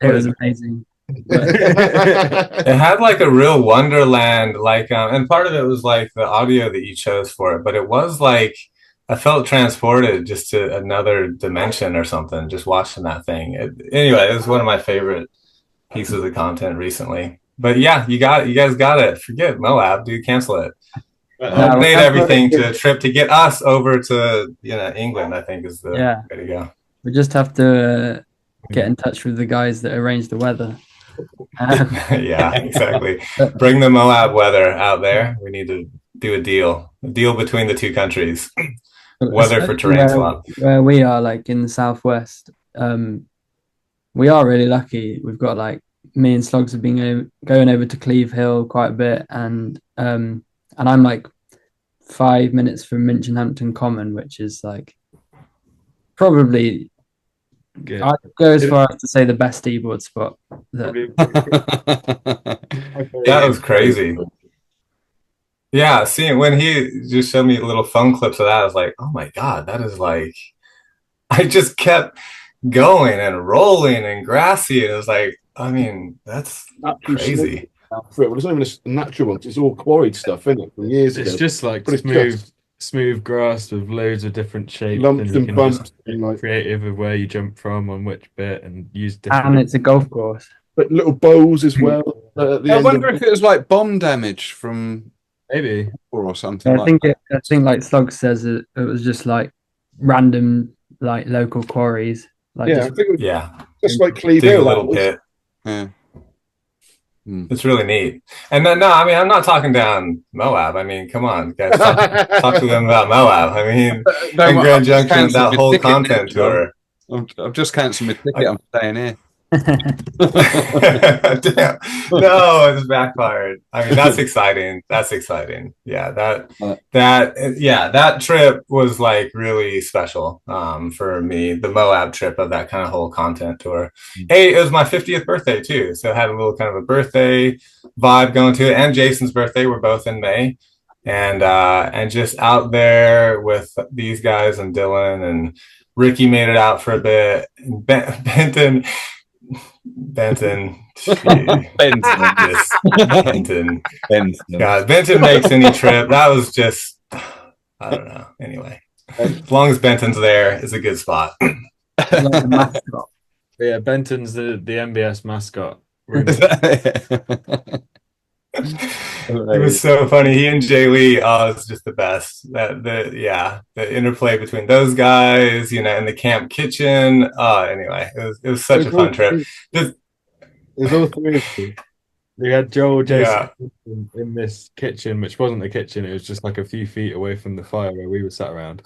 it was amazing. But It had like a real wonderland, like, and part of it was like the audio that you chose for it, but it was like I felt transported just to another dimension or something, just watching that thing. Anyway, it was one of my favorite pieces of content recently. But yeah, you guys got it. Forget Moab, dude, cancel it. Donate everything to a trip to get us over to England. I think is the way to go. we just have to get in touch with the guys that arrange the weather. Yeah, exactly. Bring the Moab weather out there. We need to do a deal between the two countries. Weather for terrain swap. Where we are, like in the southwest, we are really lucky. We've got like me and Slogs have been going over to Cleve Hill quite a bit, and I'm like 5 minutes from Minchinhampton Common, which is like probably Good. I'd go as far as to say the best e-board spot. That was crazy. Yeah, seeing when he just showed me little phone clips of that, I was like, oh my God, that is like, I just kept going and rolling and grassy. And it was like, I mean, that's crazy. Well, it's not even a natural one. It's all quarried stuff, isn't it? From years ago. It's just like smooth grass with loads of different shapes. Lumps and bumps. Be like creative of where you jump from on which bit and use different. And it's a golf course. But little bows as well. I wonder if it was like bomb damage from maybe or something. I think like Slug says it was just like random like local quarries. Like just like Cleve Hill, a little pit. Yeah. It's really neat. And then, no, I mean, I'm not talking down Moab. I mean, come on, guys, talk to them about Moab. I mean, and Grand Junction, that whole content tour. I've just cancelled my ticket. I'm staying here. Damn. No, it's backfired. I mean, that's exciting. That's exciting. Yeah, that trip was like really special for me. The Moab trip of that kind of whole content tour. Hey, it was my 50th birthday too, so I had a little kind of a birthday vibe going to it. And Jason's birthday. We're both in May, and just out there with these guys and Dylan and Ricky made it out for a bit. Benton. Benton. God, Benton makes any trip. That was just, I don't know. Anyway, as long as Benton's there, it's a good spot. Yeah, Benton's the MBS mascot. It was so funny. He and Jay Lee, it's just the best. The interplay between those guys, in the camp kitchen. Anyway, it was such a fun trip. There's all three of you. We had Joel Jason in this kitchen, which wasn't the kitchen. It was just like a few feet away from the fire where we were sat around,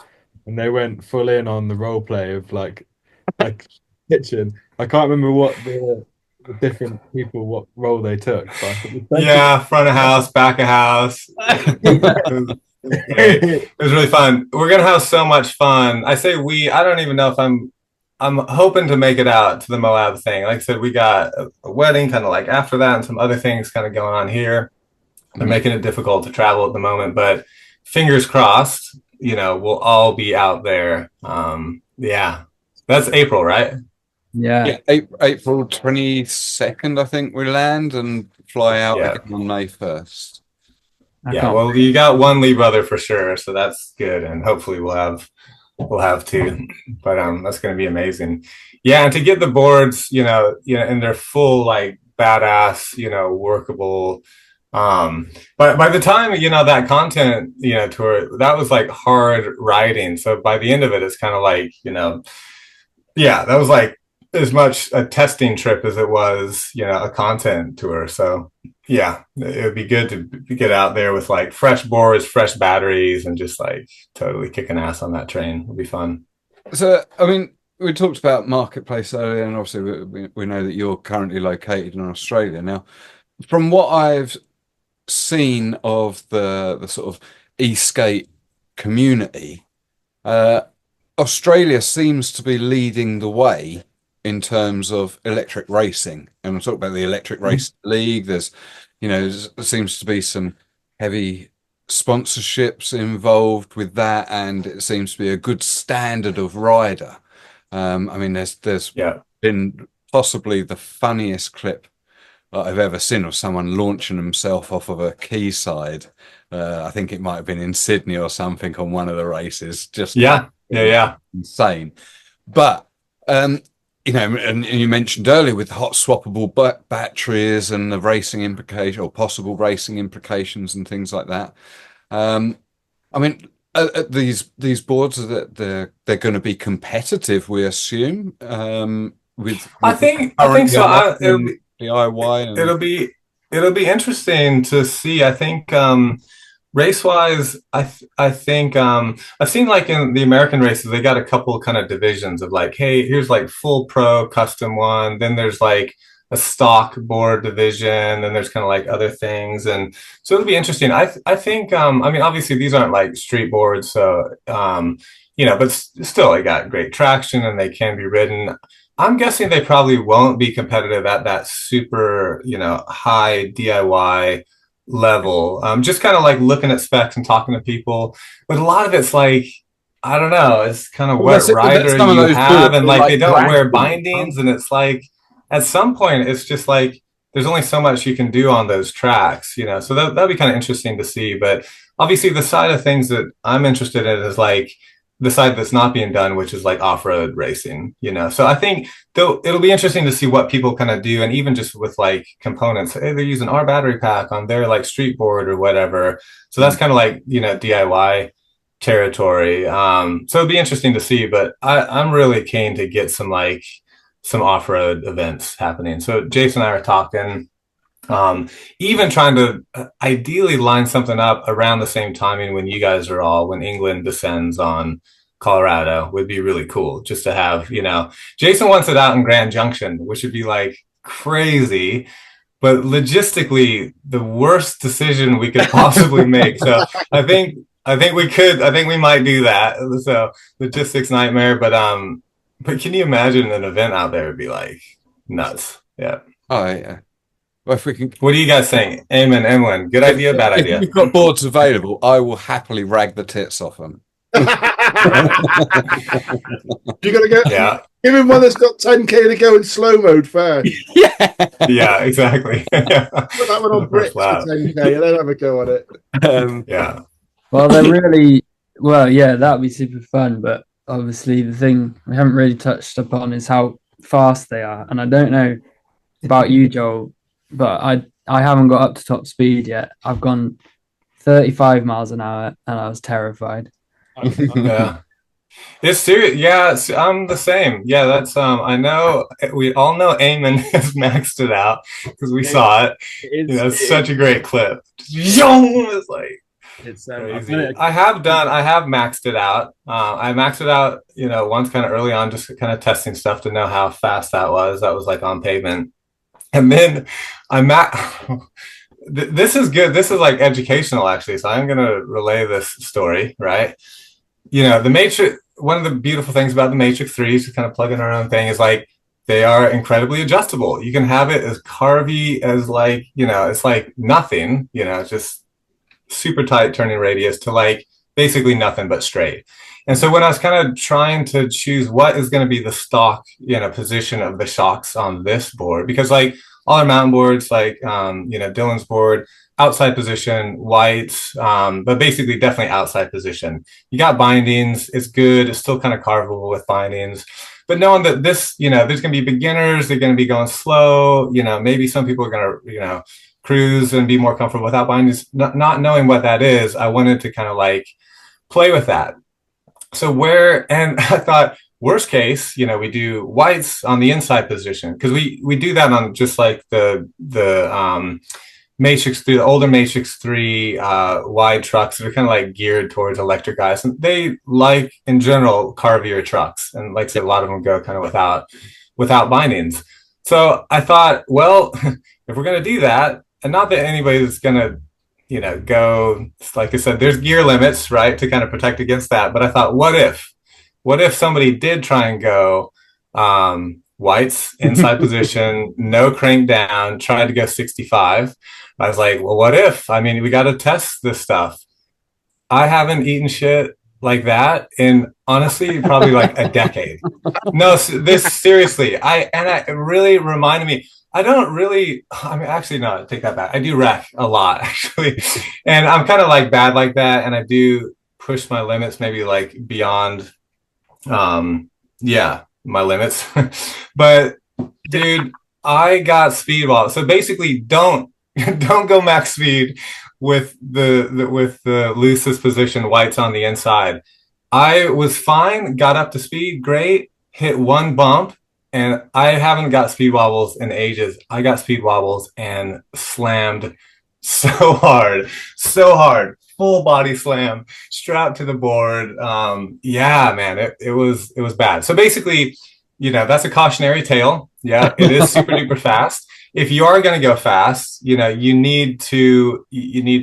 and they went full in on the role play of like kitchen. I can't remember what the different people what role they took. But Yeah, front of house, back of house. It was great. It was really fun. We're gonna have so much fun. I say we. I don't even know if I'm hoping to make it out to the Moab thing. Like I said, we got a wedding kind of like after that, and some other things kind of going on here. They're making it difficult to travel at the moment, but fingers crossed. We'll all be out there. Yeah, that's April, right? Yeah. Yeah, April 22nd, I think we land and fly out Yeah. again on May 1st. Yeah, well, you got one Lee brother for sure, so that's good, and hopefully we'll have two. But that's going to be amazing. Yeah, and to get the boards, in their full like badass, workable. But by the time that content, tour, that was like hard riding. So by the end of it, it's kind of like yeah, that was like as much a testing trip as it was, a content tour. So yeah, it would be good to get out there with like fresh boards, fresh batteries, and just like totally kicking ass on that train. It'll be fun. So, I mean, we talked about marketplace earlier, and obviously we know that you're currently located in Australia. Now, from what I've seen of the sort of e-skate community, Australia seems to be leading the way in terms of electric racing. And we'll talk about the Electric Race League. There seems to be some heavy sponsorships involved with that, and it seems to be a good standard of rider. I mean, there's been possibly the funniest clip that I've ever seen of someone launching himself off of a quayside. I think it might have been in Sydney or something on one of the races. Just insane. But and you mentioned earlier with the hot swappable batteries and the racing implication or possible racing implications and things like that. I mean, these boards that they're going to be competitive, we assume. I think so. DIY and... it'll be interesting to see. I think race wise, I think I've seen like in the American races, they got a couple kind of divisions of like, hey, here's like full pro custom one. Then there's like a stock board division. Then there's kind of like other things. And so it'll be interesting. I think, I mean, obviously these aren't like street boards. So, but still they got great traction and they can be ridden. I'm guessing they probably won't be competitive at that super, high DIY level. Just kind of like looking at specs and talking to people, but a lot of it's like, I don't know, it's kind of what rider you have, and like they don't wear bindings, and it's like at some point it's just like there's only so much you can do on those tracks, so that'd be kind of interesting to see. But obviously the side of things that I'm interested in is like the side that's not being done, which is like off-road racing, So I think it'll be interesting to see what people kind of do. And even just with like components, hey, they're using our battery pack on their like street board or whatever. So that's kind of like, DIY territory. So it'll be interesting to see, but I'm really keen to get some off-road events happening. So Jason and I are talking, even trying to ideally line something up around the same timing when when England descends on Colorado would be really cool just to have, Jason wants it out in Grand Junction, which would be like crazy, but logistically the worst decision we could possibly make. So I think we might do that. So logistics nightmare, but can you imagine an event out there would be like nuts? Yeah. Oh yeah. Well, if we can... What are you guys saying? Amon, Emlyn, good idea, bad idea? If you've got boards available, I will happily rag the tits off them. You gotta give him one that's got 10k to go in slow mode first. Yeah, exactly. Put that one on bricks for 10k and then have a go on it. Yeah. Well, that'd be super fun. But obviously, the thing we haven't really touched upon is how fast they are. And I don't know about you, Joel, but I haven't got up to top speed yet. I've gone 35 miles an hour and I was terrified. Yeah. It's serious. Yeah, I'm the same. Yeah, that's I know we all know Amon has maxed it out because we saw it. It's such a great clip. It's like it's crazy. I have maxed it out. I maxed it out, once kind of early on, just kind of testing stuff to know how fast that was. That was like on pavement. And then I'm at, this is good. This is like educational actually. So I'm going to relay this story, right? You know, the Matrix, one of the beautiful things about the Matrix 3s, to kind of plug in our own thing, is like they are incredibly adjustable. You can have it as carvy as like, you know, it's like nothing, you know, it's just super tight turning radius to like basically nothing but straight. And so when I was kind of trying to choose what is going to be the stock, you know, position of the shocks on this board, because like all our mountain boards, like, you know, Dylan's board, outside position, whites, but basically definitely outside position. You got bindings, it's good, it's still kind of carvable with bindings. But knowing that this, you know, there's going to be beginners, they're going to be going slow, you know, maybe some people are going to, you know, cruise and be more comfortable without bindings. Not knowing what that is, I wanted to kind of like play with that. So and I thought, worst case, you know, we do whites on the inside position, because we do that on just like the Matrix 3, the older Matrix 3 wide trucks that are kind of like geared towards electric guys. And they like, in general, carvier trucks. And like I said, a lot of them go kind of without bindings. So I thought, well, if we're going to do that, and not that anybody's going to, you know, go, like I said, there's gear limits, right, to kind of protect against that. But I thought, what if somebody did try and go whites inside position, no crank down, tried to go 65? I was like, well, what if? I mean, we got to test this stuff. I haven't eaten shit like that in honestly probably like a decade. No, this seriously. It really reminded me. I don't really, I mean, actually, no, take that back. I do wreck a lot, actually. And I'm kind of like bad like that. And I do push my limits, maybe like beyond, yeah, my limits. But dude, I got speed wobble. So basically, don't go max speed with the loosest position, whites on the inside. I was fine, got up to speed, great, hit one bump, and I haven't got speed wobbles in ages. I got speed wobbles and slammed so hard, full body slam, strapped to the board. Yeah, man, it was bad. So basically, you know, that's a cautionary tale. Yeah, it is super duper fast. If you are going to go fast, you know, you need to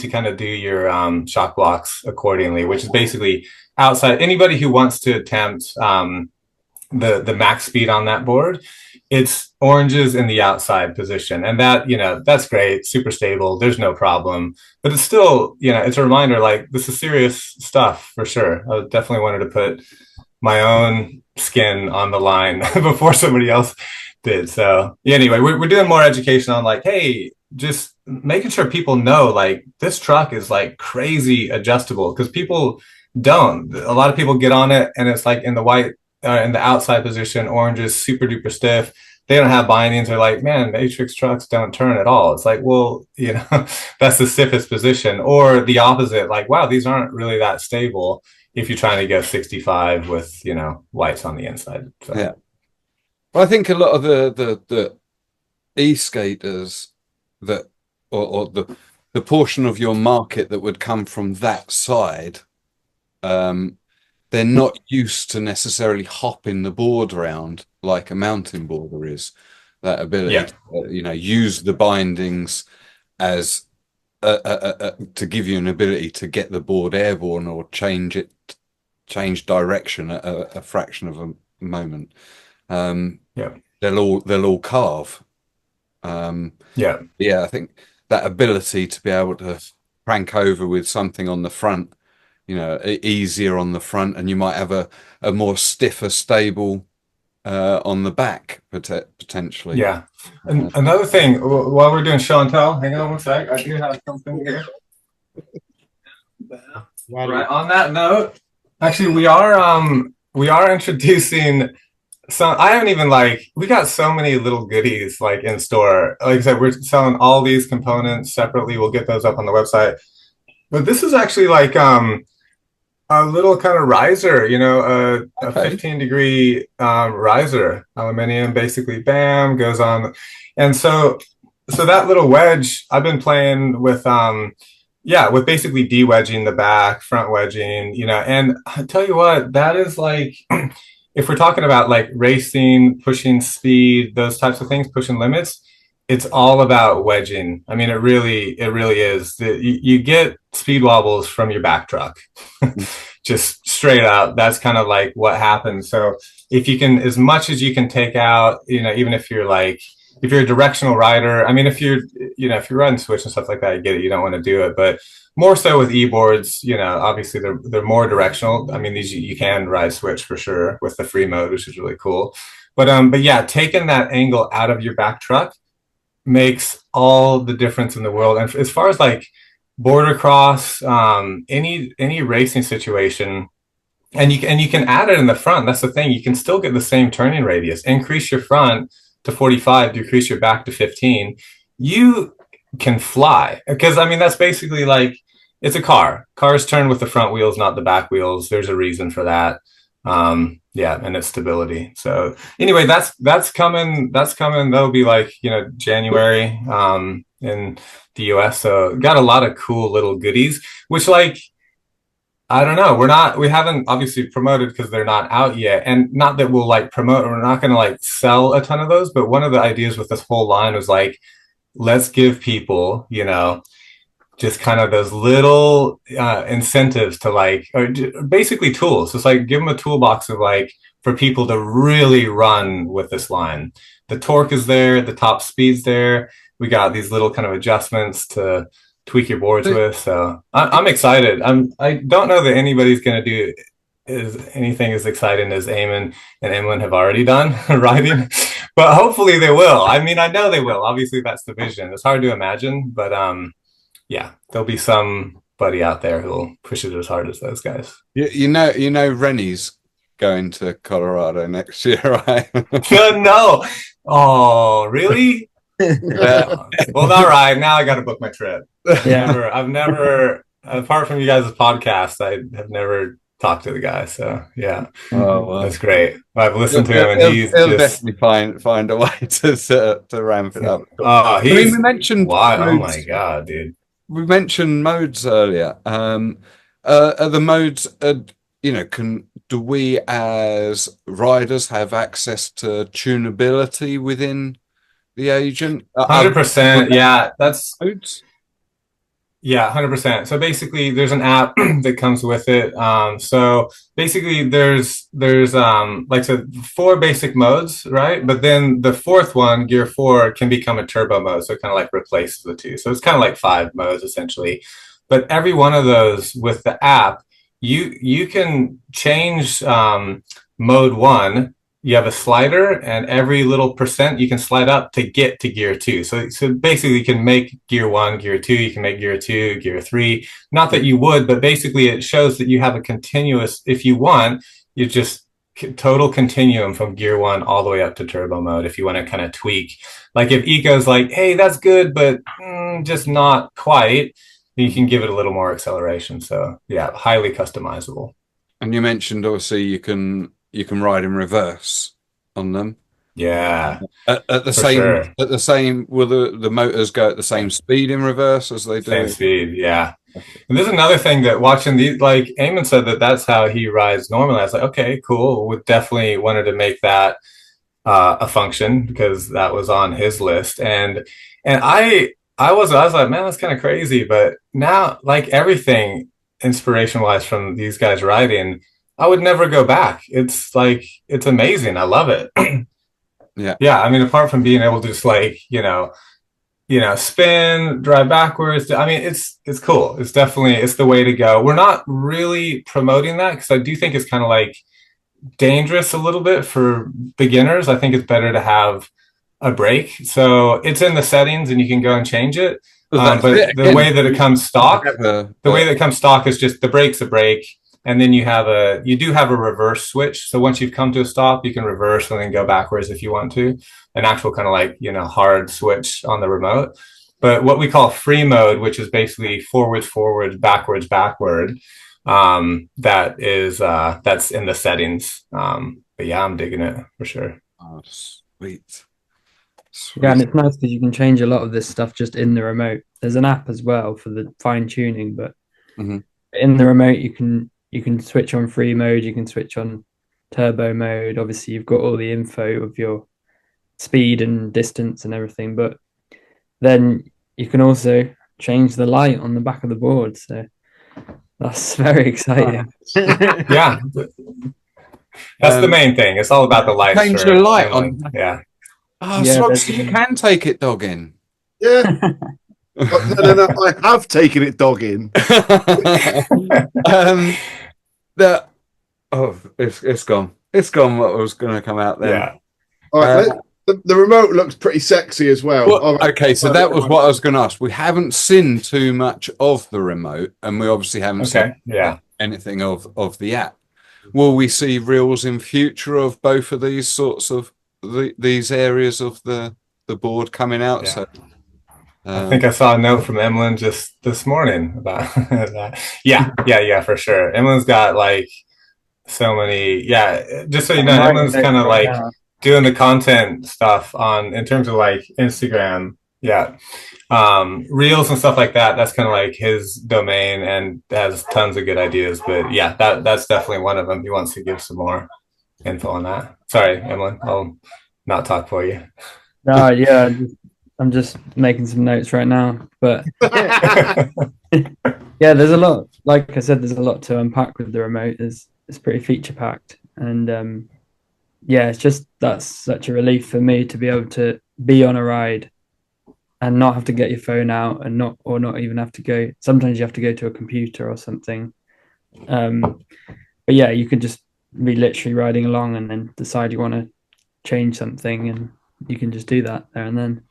kind of do your shock blocks accordingly, which is basically outside. Anybody who wants to attempt the max speed on that board, it's oranges in the outside position, and that, you know, that's great, super stable, there's no problem. But it's still, you know, it's a reminder, like, this is serious stuff for sure. I definitely wanted to put my own skin on the line before somebody else did. So yeah, anyway, we're doing more education on like, hey, just making sure people know like this truck is like crazy adjustable, because people don't. A lot of people get on it and it's like in the white, in the outside position, orange is super duper stiff. They don't have bindings. They're like, man, Matrix trucks don't turn at all. It's like, well, you know, that's the stiffest position. Or the opposite, like, wow, these aren't really that stable if you're trying to go 65 with, you know, whites on the inside. So. Yeah. Well, I think a lot of the e-skaters that, or the portion of your market that would come from that side, they're not used to necessarily hopping the board around like a mountain boarder is. That ability to, you know, use the bindings as to give you an ability to get the board airborne or change direction at a fraction of a moment. They'll all carve. I think that ability to be able to crank over with something on the front, you know, easier on the front, and you might have a more stiffer, stable on the back potentially. Yeah. And another thing, while we're doing show and tell, hang on one sec. I do have something here. Right on that note, actually, we are introducing some. I haven't even we got so many little goodies like in store. Like I said, we're selling all these components separately. We'll get those up on the website. But this is actually like a little kind of riser, you know, a 15-degree riser, aluminum, basically, bam, goes on. And so that little wedge, I've been playing with, with basically de-wedging the back, front wedging, you know, and I tell you what, that is like, if we're talking about like racing, pushing speed, those types of things, pushing limits, it's all about wedging. I mean, it really is. You get speed wobbles from your back truck, just straight up. That's kind of like what happens. So if you can, as much as you can take out, you know, even if you're like, if you're a directional rider, I mean, if you're, you know, if you're riding switch and stuff like that, I get it. You don't want to do it, but more so with e-boards, you know, obviously they're more directional. I mean, these you can ride switch for sure with the free mode, which is really cool. But yeah, taking that angle out of your back truck makes all the difference in the world. And as far as like border cross, any racing situation, and you can add it in the front. That's the thing. You can still get the same turning radius. Increase your front to 45, decrease your back to 15. You can fly because I mean that's basically like it's a car. Cars turn with the front wheels, not the back wheels. There's a reason for that. Yeah, and its stability. So anyway, that's coming. That's coming. That'll be like, you know, January in the US. So got a lot of cool little goodies, which like I don't know. We haven't obviously promoted because they're not out yet. And not that we'll like promote, we're not going to like sell a ton of those. But one of the ideas with this whole line was like, let's give people, you know, just kind of those little incentives to like, or basically tools. It's like give them a toolbox of like for people to really run with this line. The torque is there, the top speed's there. We got these little kind of adjustments to tweak your boards with. So I'm excited. I don't know that anybody's going to do is anything as exciting as Amon and Emlyn have already done riding, but hopefully they will. I mean, I know they will. Obviously, that's the vision. It's hard to imagine, but yeah, there'll be somebody out there who'll push it as hard as those guys. You know, Rennie's going to Colorado next year, right? No. Oh, really? Yeah. Well, all right. Now I got to book my trip. Yeah. I've never, apart from you guys' podcast, I have never talked to the guy. So yeah, Oh, well. that's great. I've listened to him, and he'll definitely find a way to ramp it up. Oh, I mean, we mentioned why? Oh modes. my god, dude! We mentioned modes earlier. Are the modes? You know, do we as riders have access to tunability within the agent? 100%. Yeah, that's modes. Yeah, 100%. So basically there's an app that comes with it. So basically there's like I said, 4 basic modes, right? But then the 4th one, gear 4, can become a turbo mode. So it kind of like replaces the 2. So it's kind of like 5 modes essentially. But every one of those with the app, you can change mode 1. You have a slider, and every little percent you can slide up to get to gear 2. So basically you can make gear 1, gear 2, you can make gear 2, gear 3. Not that you would, but basically it shows that you have a continuous, if you want, you just total continuum from gear 1 all the way up to turbo mode if you want to kind of tweak. Like if Eco's like, hey, that's good, but just not quite, you can give it a little more acceleration. So yeah, highly customizable. And you mentioned obviously you can ride in reverse on them. Yeah. At the same will the motors go at the same speed in reverse as they do? Same speed, yeah. And there's another thing that watching these, like Amon said that that's how he rides normally. I was like, okay, cool. We definitely wanted to make that a function because that was on his list. And I was like, man, that's kind of crazy. But now, like everything inspiration wise from these guys riding, I would never go back. It's like, it's amazing. I love it. Yeah. I mean, apart from being able to just like, spin, drive backwards. I mean, it's cool. It's definitely, it's the way to go. We're not really promoting that because I do think it's kind of like dangerous a little bit for beginners. I think it's better to have a brake. So it's in the settings and you can go and change it. But the way that it comes stock, is just the brake's a brake. And then you do have a reverse switch. So once you've come to a stop, you can reverse and then go backwards if you want to. An actual kind of like, hard switch on the remote. But what we call free mode, which is basically forward, backwards, backward, that's in the settings. But yeah, I'm digging it for sure. Oh, sweet. Yeah, and it's nice because you can change a lot of this stuff just in the remote. There's an app as well for the fine tuning, but in the remote you can switch on free mode, you can switch on turbo mode. Obviously, you've got all the info of your speed and distance and everything, but then you can also change the light on the back of the board. So that's very exciting. Yeah, that's the main thing. It's all about the lights Change for the light Emlyn. on. Yeah. Oh, Yeah, so there's- you can take it dogging. Yeah. No. I have taken it dogging. It's gone. It's gone. What was going to come out then? Yeah. All right, the remote looks pretty sexy as well. Well, okay, so that was what I was going to ask. We haven't seen too much of the remote, and we obviously haven't seen anything of the app. Will we see reels in future of both of these sorts of these areas of the board coming out? Yeah. So I think I saw a note from Emlyn just this morning about that. Yeah, for sure. Emlyn's got like so many. Yeah, just so you know, Emlyn's kind of like doing the content stuff on in terms of like Instagram. Yeah, reels and stuff like that. That's kind of like his domain and has tons of good ideas. But yeah, that's definitely one of them. He wants to give some more info on that. Sorry, Emlyn, I'll not talk for you. No, yeah, I'm just making some notes right now. But yeah, there's a lot. Like I said, there's a lot to unpack with the remote. It's pretty feature packed, and yeah, it's just that's such a relief for me to be able to be on a ride and not have to get your phone out and not even have to go. Sometimes you have to go to a computer or something. But yeah, you could just be literally riding along and then decide you want to change something, and you can just do that there and then.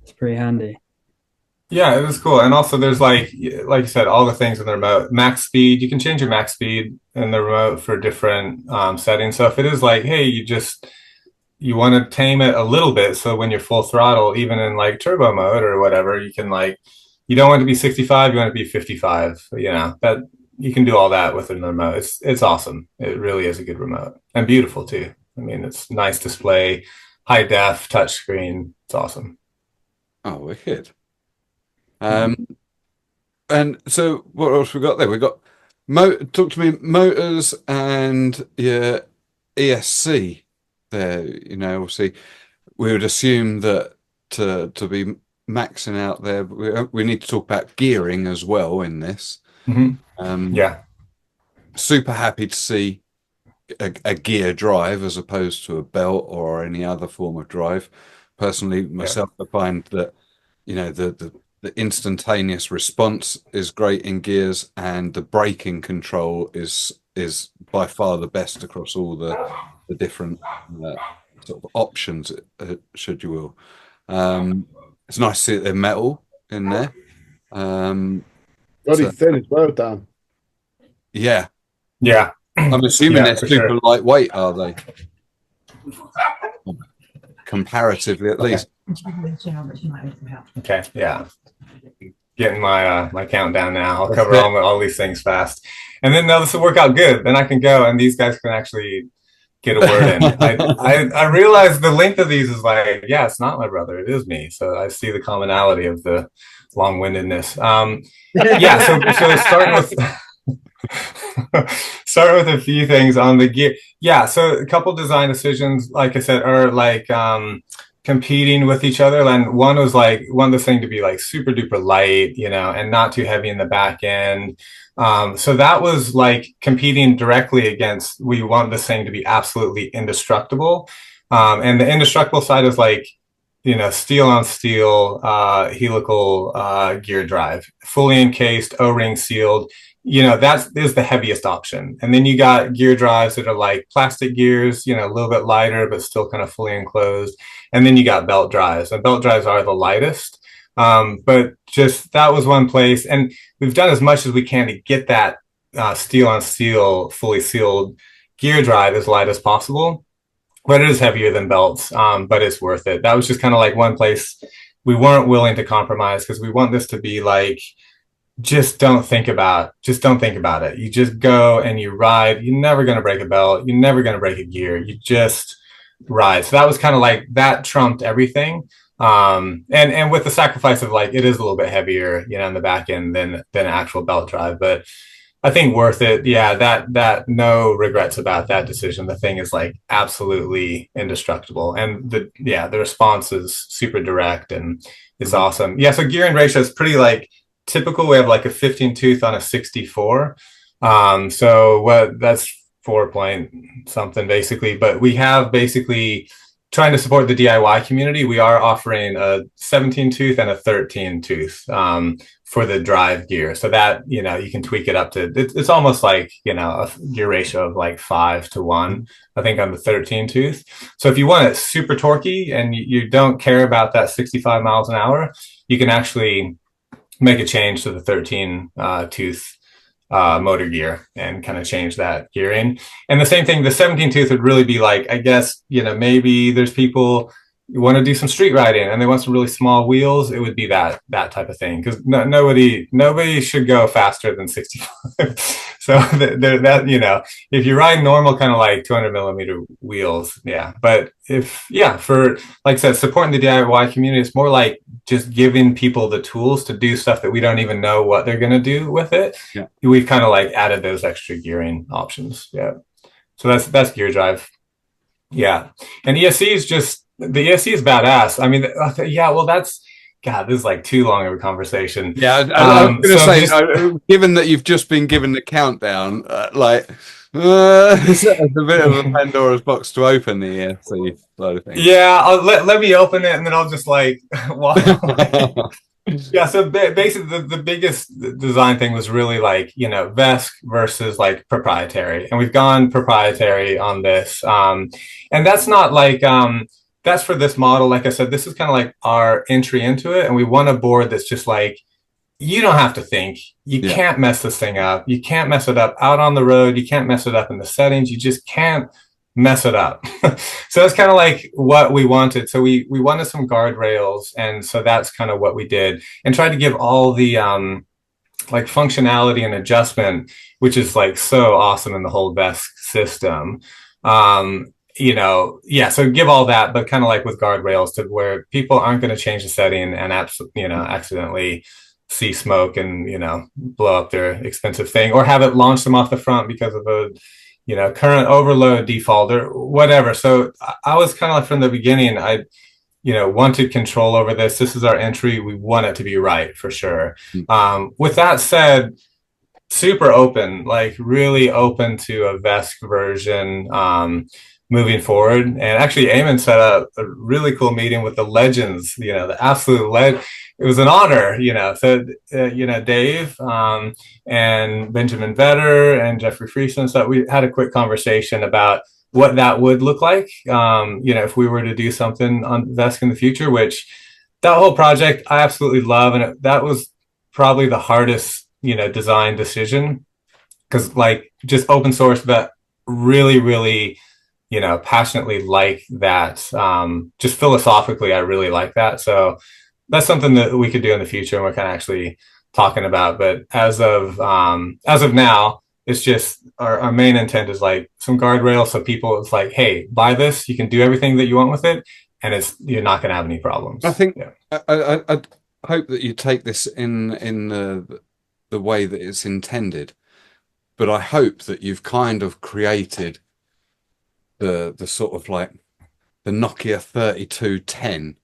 It's pretty handy. Yeah, it was cool. And also there's like you said, all the things in the remote. Max speed, you can change your max speed in the remote for different settings. So if it is like, hey, you want to tame it a little bit, so when you're full throttle, even in like turbo mode or whatever, you can like, you don't want it to be 65, you want it to be 55. You know, that you can do all that within the remote. It's awesome. It really is a good remote and beautiful too. I mean, it's nice display, high def, touchscreen. It's awesome. Oh, wicked. And so what else we got there? We got talk to me motors and your ESC there. You know, obviously we would assume that to be maxing out there, we need to talk about gearing as well in this. Yeah. Super happy to see a gear drive as opposed to a belt or any other form of drive. Personally, myself, I find that, you know, the instantaneous response is great in gears, and the braking control is by far the best across all the different sort of options, should you will. It's nice to see that they're metal in there. Bloody thin as well, Dan. Yeah. Yeah. I'm assuming they're super lightweight, are they? Comparatively, at least. Okay, yeah. Getting my my countdown now. I'll cover all these things fast, and then this will work out good. Then I can go, and these guys can actually get a word in. I realize the length of these is like, yeah, it's not my brother, it is me. So I see the commonality of the long-windedness. Yeah. So starting with. Start with a few things on the gear. Yeah, so a couple design decisions, like I said, are like competing with each other. And one was like, one this thing to be like super duper light, you know, and not too heavy in the back end. So that was like competing directly against, we want this thing to be absolutely indestructible. And the indestructible side is like, you know, steel on steel, helical gear drive, fully encased, O-ring sealed. You know, that is the heaviest option. And then you got gear drives that are like plastic gears, you know, a little bit lighter, but still kind of fully enclosed. And then you got belt drives, and belt drives are the lightest. But just that was one place. And we've done as much as we can to get that steel on steel, fully sealed gear drive as light as possible. But it is heavier than belts, but it's worth it. That was just kind of like one place we weren't willing to compromise, because we want this to be like, just don't think about it. You just go and you ride. You're never going to break a belt. You're never going to break a gear. You just ride. So that was kind of like, that trumped everything. And with the sacrifice of like, it is a little bit heavier, you know, in the back end than an actual belt drive. But I think worth it. Yeah, that no regrets about that decision. The thing is like absolutely indestructible, and the response is super direct and it's awesome. Yeah, so gearing ratio is pretty like typical. We have like a 15 tooth on a 64. So what that's 4 point something basically, but we have basically trying to support the DIY community. We are offering a 17 tooth and a 13 tooth for the drive gear, so that you can tweak it up to it's almost like a gear ratio of like 5-1, I think, on the 13 tooth. So if you want it super torquey and you don't care about that 65 miles an hour, you can actually make a change to the 13 tooth motor gear and kind of change that gearing. And the same thing, the 17 tooth would really be like, I guess, maybe there's people who want to do some street riding and they want some really small wheels. It would be that type of thing, because nobody should go faster than 65. So if you ride normal kind of like 200 millimeter wheels, yeah. But for, like I said, supporting the DIY community, it's more like just giving people the tools to do stuff that we don't even know what they're going to do with it. Yeah. We've kind of like added those extra gearing options. Yeah. So that's gear drive. Yeah. And ESC is the ESC is badass. I mean, yeah, well, God, this is like too long of a conversation. Yeah, I was going to say, given that you've just been given the countdown, it's a bit of a Pandora's box to open the ESC side of things. Yeah, let me open it, and then I'll just like, yeah. So basically, the biggest design thing was really like VESC versus like proprietary, and we've gone proprietary on this, and that's not like that's for this model. Like I said, this is kind of like our entry into it, and we want a board that's just like, you don't have to think. You can't mess this thing up. You can't mess it up out on the road. You can't mess it up in the settings. You just can't mess it up. So that's kind of like what we wanted. So we wanted some guardrails, and so that's kind of what we did, and tried to give all the like functionality and adjustment, which is like so awesome in the whole VESC system. So give all that, but kind of like with guardrails to where people aren't going to change the setting and accidentally see smoke and blow up their expensive thing, or have it launch them off the front because of a current overload default or whatever. So I was kind of like from the beginning, I wanted control over this. This is our entry. We want it to be right for sure. With that said, super open, like really open to a VESC version moving forward. And actually, Amon set up a really cool meeting with the legends, the absolute it was an honor, so, Dave and Benjamin Vetter and Jeffrey Friesen. So we had a quick conversation about what that would look like, if we were to do something on VESC in the future, which that whole project I absolutely love. And that was probably the hardest, design decision, because like just open source, but really, really, passionately like that. Just philosophically, I really like that. So that's something that we could do in the future, and we're kind of actually talking about. But as of now, it's just our main intent is like some guardrails, so people, it's like, hey, buy this, you can do everything that you want with it, and you're not going to have any problems. I think I hope that you take this in the way that it's intended, but I hope that you've kind of created the sort of like the Nokia 3210.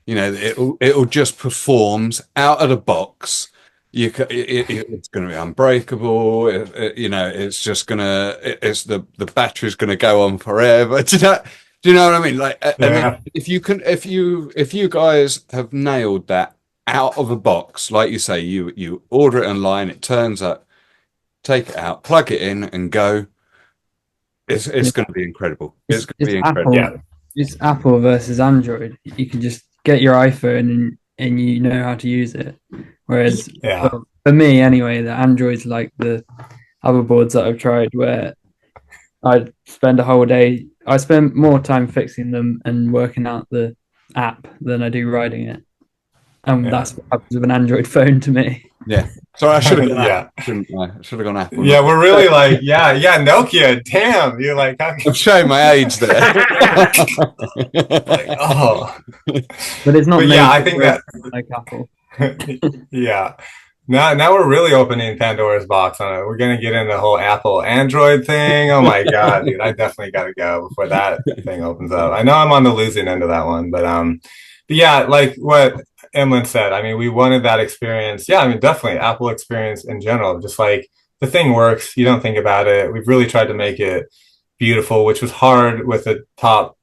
It'll just performs out of the box. It's going to be unbreakable. It's just the battery's going to go on forever. Do you know what I mean? Like, yeah. if you guys have nailed that out of a box, like you say, you order it online, it turns up, take it out, plug it in, and go. It's going to be incredible. It's going to be incredible. Apple, it's Apple versus Android. You can just get your iPhone and you know how to use it. Whereas for me anyway, the Android's like the other boards that I've tried, where I spend a whole day. I spend more time fixing them and working out the app than I do riding it. And that's what happens with an Android phone to me. Yeah. Sorry, I should have gone Apple, shouldn't I? I should have gone Apple. Yeah, we're really like, Nokia. Damn, you're like, I'm showing my age there. like, oh. But it's not. But I think that like Apple. Yeah. Now we're really opening Pandora's box on it. We're gonna get in the whole Apple Android thing. Oh my God, dude, I definitely gotta go before that thing opens up. I know I'm on the losing end of that one, but yeah, like what Emlyn said, I mean, we wanted that experience. Yeah, I mean, definitely Apple experience in general. Just like the thing works, you don't think about it. We've really tried to make it beautiful, which was hard with a top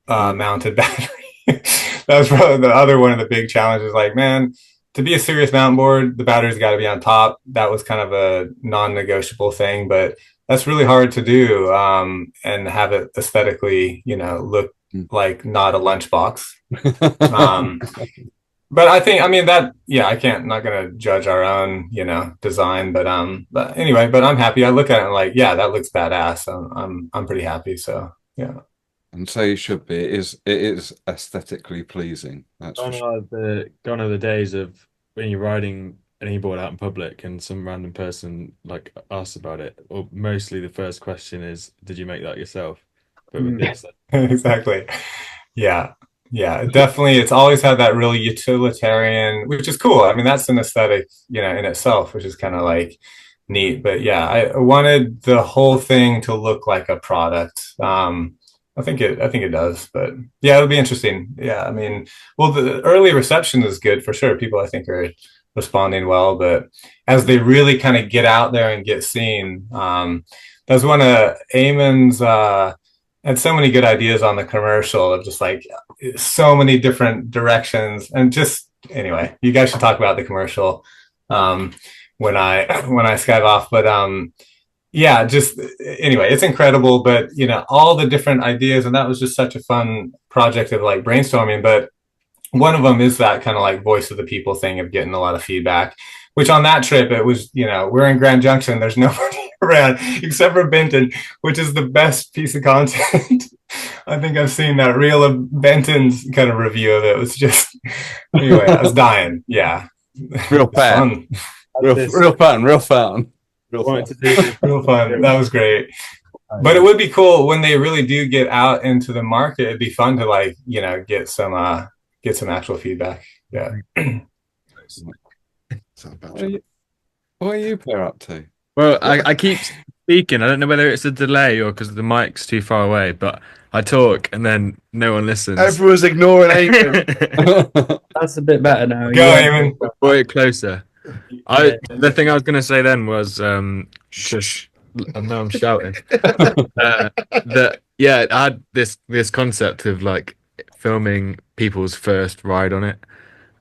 mounted battery. That was probably the other one of the big challenges. Like, man, to be a serious mountain board, the battery's got to be on top. That was kind of a non-negotiable thing, but that's really hard to do and have it aesthetically, look like not a lunchbox. Um, but I think, I mean, that, yeah, I can't, not gonna judge our own, design, but anyway, but I'm happy. I look at it and like, yeah, that looks badass. I'm pretty happy. So yeah. And so you should be. It is aesthetically pleasing. That's for sure. Gone are the days of when you're riding an e-board out in public and some random person like asks about it, or mostly the first question is, "Did you make that yourself?" But with this, Exactly. Yeah. Yeah, definitely. It's always had that really utilitarian, which is cool. I mean, that's an aesthetic, in itself, which is kind of like neat. But yeah, I wanted the whole thing to look like a product. I think it does, but yeah, it'll be interesting. Yeah, I mean, well, the early reception is good for sure. People I think are responding well, but as they really kind of get out there and get seen, that's one of Amon's had so many good ideas on the commercial of just like so many different directions and just anyway, you guys should talk about the commercial when I Skype off, but yeah, just anyway, it's incredible, but all the different ideas, and that was just such a fun project of like brainstorming. But one of them is that kind of like voice of the people thing of getting a lot of feedback, which on that trip, it was, we're in Grand Junction, there's nobody around except for Benton, which is the best piece of content. I think I've seen that reel of Benton's kind of review of it. It was just, anyway, I was dying. Yeah. Real fun. Real fun. Real fun. Real fun. Real fun. That was great. But it would be cool when they really do get out into the market. It'd be fun to like, get some actual feedback. Yeah. What are you pair up to? well, I keep speaking. I don't know whether it's a delay or because the mic's too far away, but I talk and then no one listens. Everyone's ignoring Adrian. That's a bit better now. Go, Amon. Brought it closer. The thing I was going to say then was just I know I'm shouting that yeah, I had this concept of like filming people's first ride on it,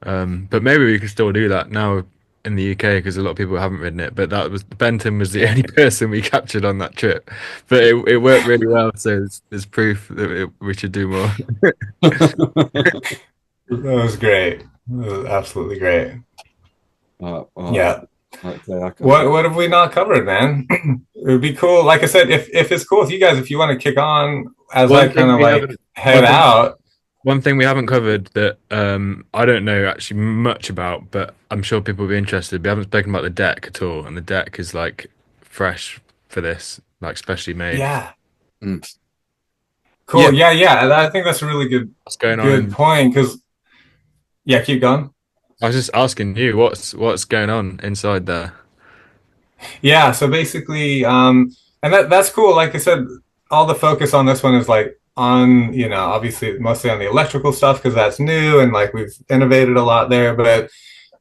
but maybe we could still do that now in the UK because a lot of people haven't ridden it. But Benton was the only person we captured on that trip, but it worked really well. So there's proof that we should do more. That was great. That was absolutely great. Yeah. Okay, what have we not covered, man? It would be cool. Like I said, if it's cool with you guys, if you want to kick on as I kind of like head out. One thing we haven't covered that I don't know actually much about, but I'm sure people will be interested. We haven't spoken about the deck at all, and the deck is like fresh for this, like specially made. Yeah. Cool. Yeah. I think that's a really good point because yeah, keep going. I was just asking you what's going on inside there. Yeah, so basically, and that's cool. Like I said, all the focus on this one is like on, obviously mostly on the electrical stuff because that's new and like we've innovated a lot there. But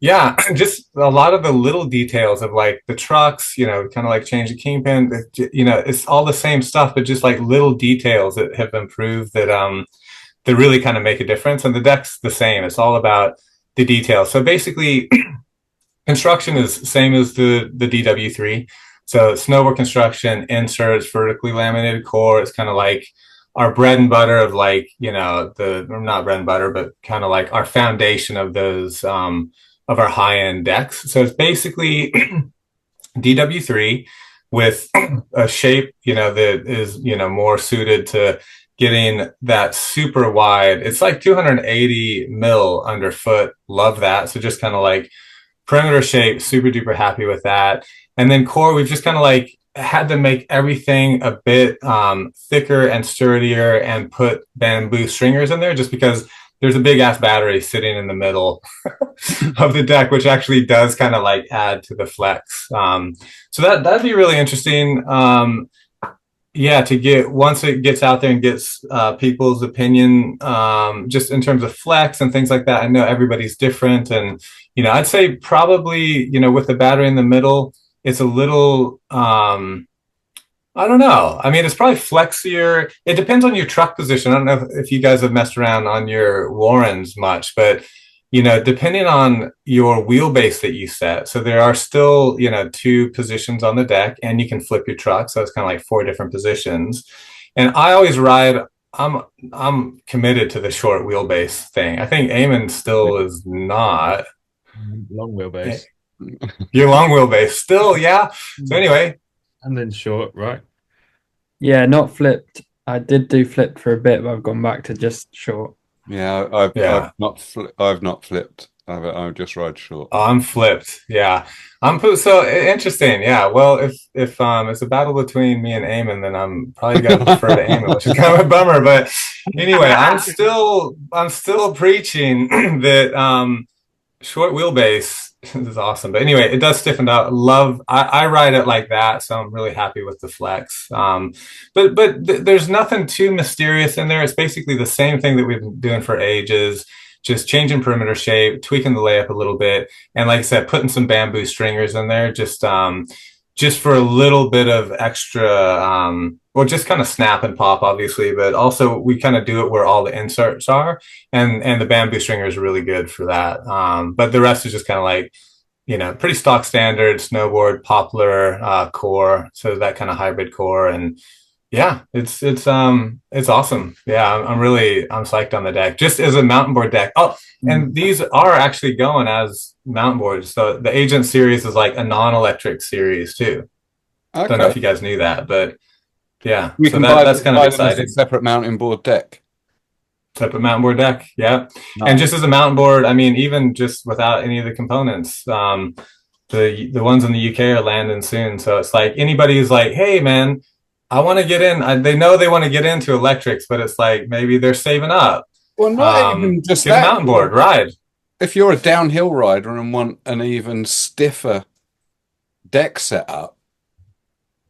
yeah, just a lot of the little details of like the trucks, kind of like change the kingpin, it's all the same stuff, but just like little details that have improved that really kind of make a difference. And the deck's the same. It's all about the details. So basically, construction is same as the DW3. So snowboard construction, inserts, vertically laminated core. It's kind of like our bread and butter of like, not bread and butter, but kind of like our foundation of those, of our high-end decks. So it's basically DW3 with a shape, that is, more suited to getting that super wide. It's like 280 mil underfoot. Love that. So just kind of like perimeter shape, super duper happy with that. And then core, we've just kind of like had to make everything a bit thicker and sturdier and put bamboo stringers in there just because there's a big ass battery sitting in the middle of the deck, which actually does kind of like add to the flex. So that'd be really interesting. Yeah, to get once it gets out there and gets people's opinion, just in terms of flex and things like that. I know everybody's different, and I'd say probably with the battery in the middle, it's a little. I don't know. I mean, it's probably flexier. It depends on your truck position. I don't know if you guys have messed around on your Warrens much, but depending on your wheelbase that you set. So there are still, two positions on the deck, and you can flip your truck. So it's kind of like four different positions. And I always ride. I'm committed to the short wheelbase thing. I think Amon still is not. Long wheelbase. Your long wheelbase still, yeah. So anyway. And then short, right? Yeah, not flipped. I did do flipped for a bit, but I've gone back to just short. Yeah, I've not flipped. I just ride short. Oh, I'm flipped. Yeah, so interesting. Yeah, well, if it's a battle between me and Amon, then I'm probably gonna prefer to Amon, which is kind of a bummer. But anyway, I'm still preaching that short wheelbase is awesome. But anyway, it does stiffen out. I ride it like that, so I'm really happy with the flex. But there's nothing too mysterious in there. It's basically the same thing that we've been doing for ages, just changing perimeter shape, tweaking the layup a little bit, and like I said, putting some bamboo stringers in there, just for a little bit of extra, well, just kind of snap and pop, obviously, but also we kind of do it where all the inserts are, and the bamboo stringer is really good for that. But the rest is just kind of like, pretty stock standard snowboard poplar core, so that kind of hybrid core, and yeah, it's awesome. Yeah, I'm psyched on the deck, just as a mountain board deck. Oh, and these are actually going as mountain boards. So the Agent series is like a non-electric series too. Okay. Don't know if you guys knew that, but yeah, We so can that's kind of exciting. a separate mountain board deck. Separate mountain board deck, yeah. Nice. And just as a mountain board, I mean, even just without any of the components, the ones in the UK are landing soon. So it's like anybody who's like, hey man, I want to get in. They know they want to get into electrics, but it's like maybe they're saving up. Well, not even just get a mountain board ride. If you're a downhill rider and want an even stiffer deck setup,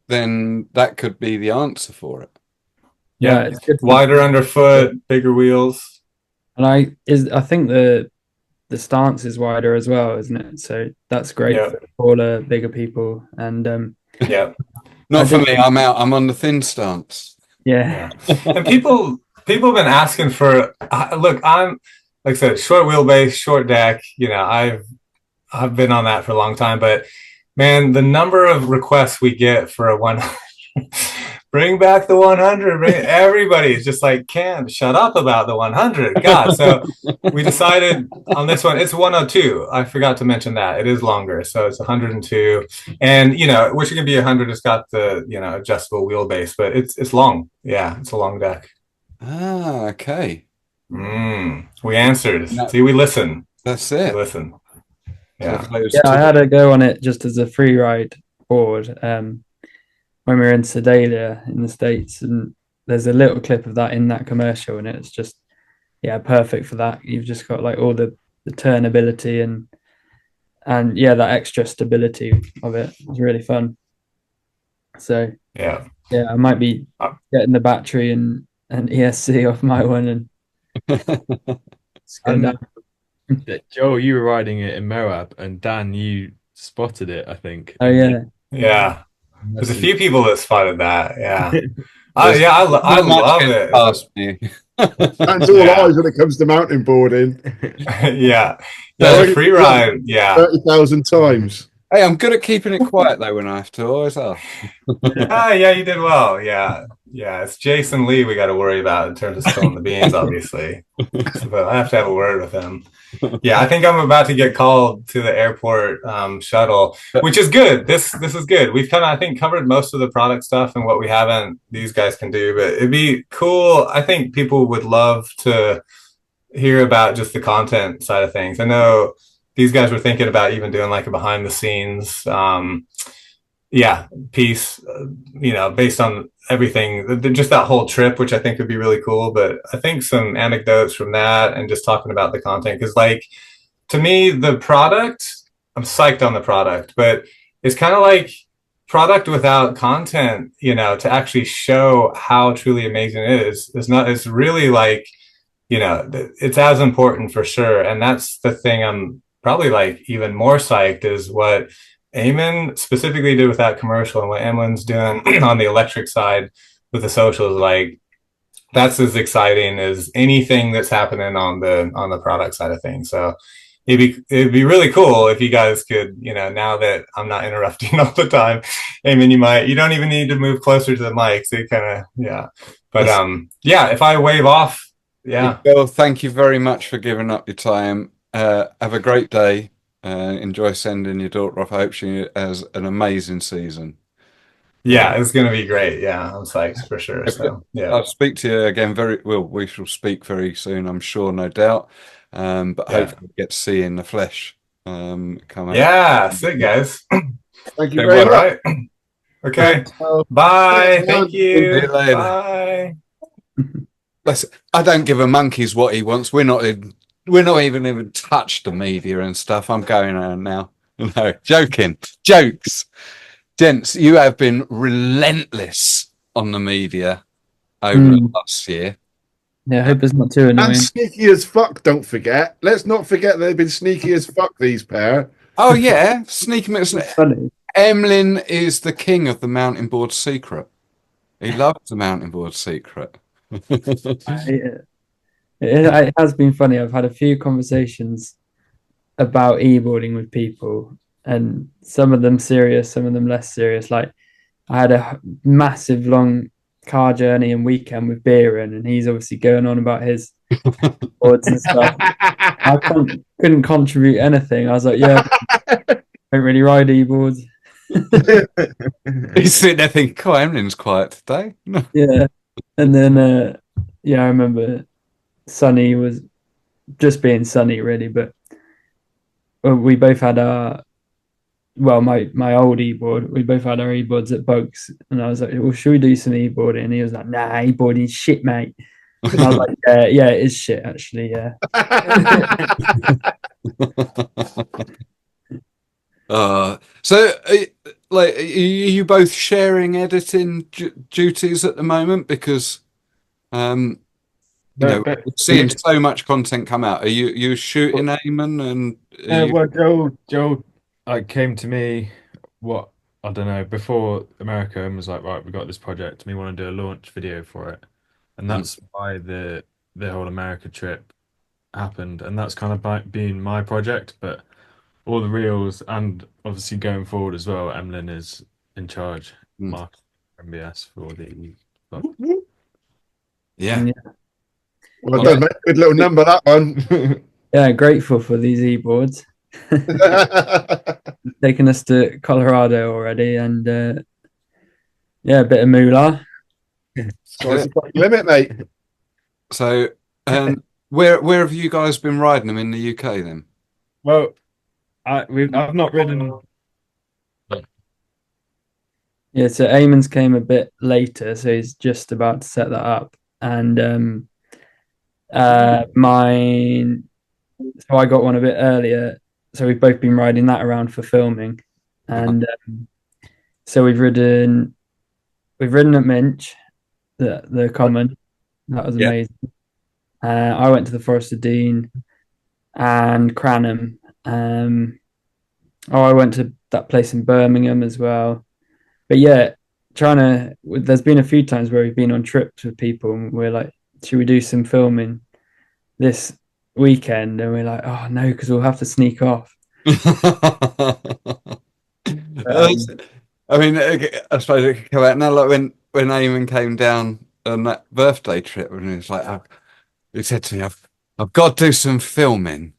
then that could be the answer for it. Yeah, it's good. Wider underfoot, bigger wheels. And I think the stance is wider as well, isn't it? So that's great for taller, bigger people. And yeah. Not for me. I'm out. I'm on the thin stance. Yeah. And people have been asking for. Look, I'm like I said, short wheelbase, short deck. I've been on that for a long time. But man, the number of requests we get for a 100, bring back the 100. Everybody's just like, can't shut up about the 100. God. So we decided on this one. It's 102. I forgot to mention that it is longer, so it's 102. And which can be 100. It's got the adjustable wheelbase, but it's long. Yeah, it's a long deck. Ah, okay. We answered. No. See, we listen. That's it. We listen. Yeah. I had a go on it just as a free ride board. When we were in Sedalia in the States, and there's a little clip of that in that commercial, and it's just perfect for that. You've just got like all the turnability and that extra stability of it. It's really fun. So yeah, I might be getting the battery and ESC off my one and Joel, you were riding it in Moab, and Dan, you spotted it, I think. Oh yeah. There's a few people that spotted that. Yeah. I love it. Past me. That's all eyes when it comes to mountain boarding. Yeah. The free ride. Yeah. 30,000 times. Hey, I'm good at keeping it quiet though when I have to. Always are. Yeah, you did well. Yeah. It's Jason Lee we got to worry about in terms of spilling the beans, obviously. But I have to have a word with him. Yeah, I think I'm about to get called to the airport shuttle, which is good. This is good. We've kind of, I think, covered most of the product stuff, and what we haven't, these guys can do. But it'd be cool. I think people would love to hear about just the content side of things. I know these guys were thinking about even doing like a behind the scenes yeah, piece, based on everything, just that whole trip, which I think would be really cool. But I think some anecdotes from that and just talking about the content, because like to me, the product, I'm psyched on the product, but it's kind of like product without content, to actually show how truly amazing it is. It's really like, it's as important for sure. And that's the thing I'm probably like even more psyched is what Amon specifically did with that commercial and what Emlyn's doing on the electric side with the socials. Like that's as exciting as anything that's happening on the product side of things. So it'd be really cool if you guys could, now that I'm not interrupting all the time, Amon, you don't even need to move closer to the mic. So you kind of, yeah. But yeah, if I wave off, yeah. Well, thank you very much for giving up your time. Have a great day. Enjoy sending your daughter off. I hope she has an amazing season. Yeah, it's gonna be great. Yeah, I'm psyched for sure. So yeah. I'll speak to you again very well. We shall speak very soon, I'm sure, no doubt. But hopefully we get to see you in the flesh. Come out. Yeah, sick guys. Thank you Okay, very all much. right. Okay. Bye. Thank See you you. later. Bye. I don't give a monkey's what he wants. We're not even touched the media and stuff. I'm going around now. No, joking. Jokes. Gents, you have been relentless on the media over the last year. Yeah, I hope it's not too annoying. And sneaky as fuck, don't forget. Let's not forget they've been sneaky as fuck, these pair. Oh, yeah. Sneaky. Funny. Emlyn is the king of the Mountainboard secret. He loves the Mountainboard secret. It has been funny. I've had a few conversations about e-boarding with people, and some of them serious, some of them less serious. Like I had a massive long car journey and weekend with Beeran, and he's obviously going on about his boards and stuff. I couldn't contribute anything. I was like, yeah, I don't really ride e-boards. He's sitting there thinking, "Oh, Emlyn's quiet today." Yeah, and then yeah, I remember Sunny was just being Sunny, really, but we both had our my old e-board. We both had our e-boards at Bugs, and I was like, "Well, should we do some e-boarding?" And he was like, "Nah, e-boarding shit, mate." And I was like, "Yeah, it is shit, actually." Yeah. So, like, are you both sharing editing duties at the moment? Because, we're seeing so much content come out. Are you shooting, Amon? And well, Joe came to me, I don't know, before America, and was like, right, we got this project. We want to do a launch video for it, and that's why the whole America trip happened, and that's kind of been my project, but all the reels and obviously going forward as well, Emlyn is in charge, Mark MBS for the vlog. Yeah. Well done, mate. Good little number, that one. Yeah, grateful for these e-boards. Taking us to Colorado already, and yeah, a bit of moolah. Sky's the fucking limit, mate. So, where have you guys been riding them in the UK then? Well, I've not ridden. Yeah, so Amon's came a bit later, so he's just about to set that up, and mine. So I got one a bit earlier, so we've both been riding that around for filming, and so we've ridden at Minch, the common. That was amazing. I went to the Forest of Dean and Cranham. I went to that place in Birmingham as well. But yeah, there's been a few times where we've been on trips with people and we're like, should we do some filming this weekend? And we're like, oh no, because we'll have to sneak off. I mean, I suppose it could come out now, like when Amon came down on that birthday trip, and he was like, he said to me, I've got to do some filming,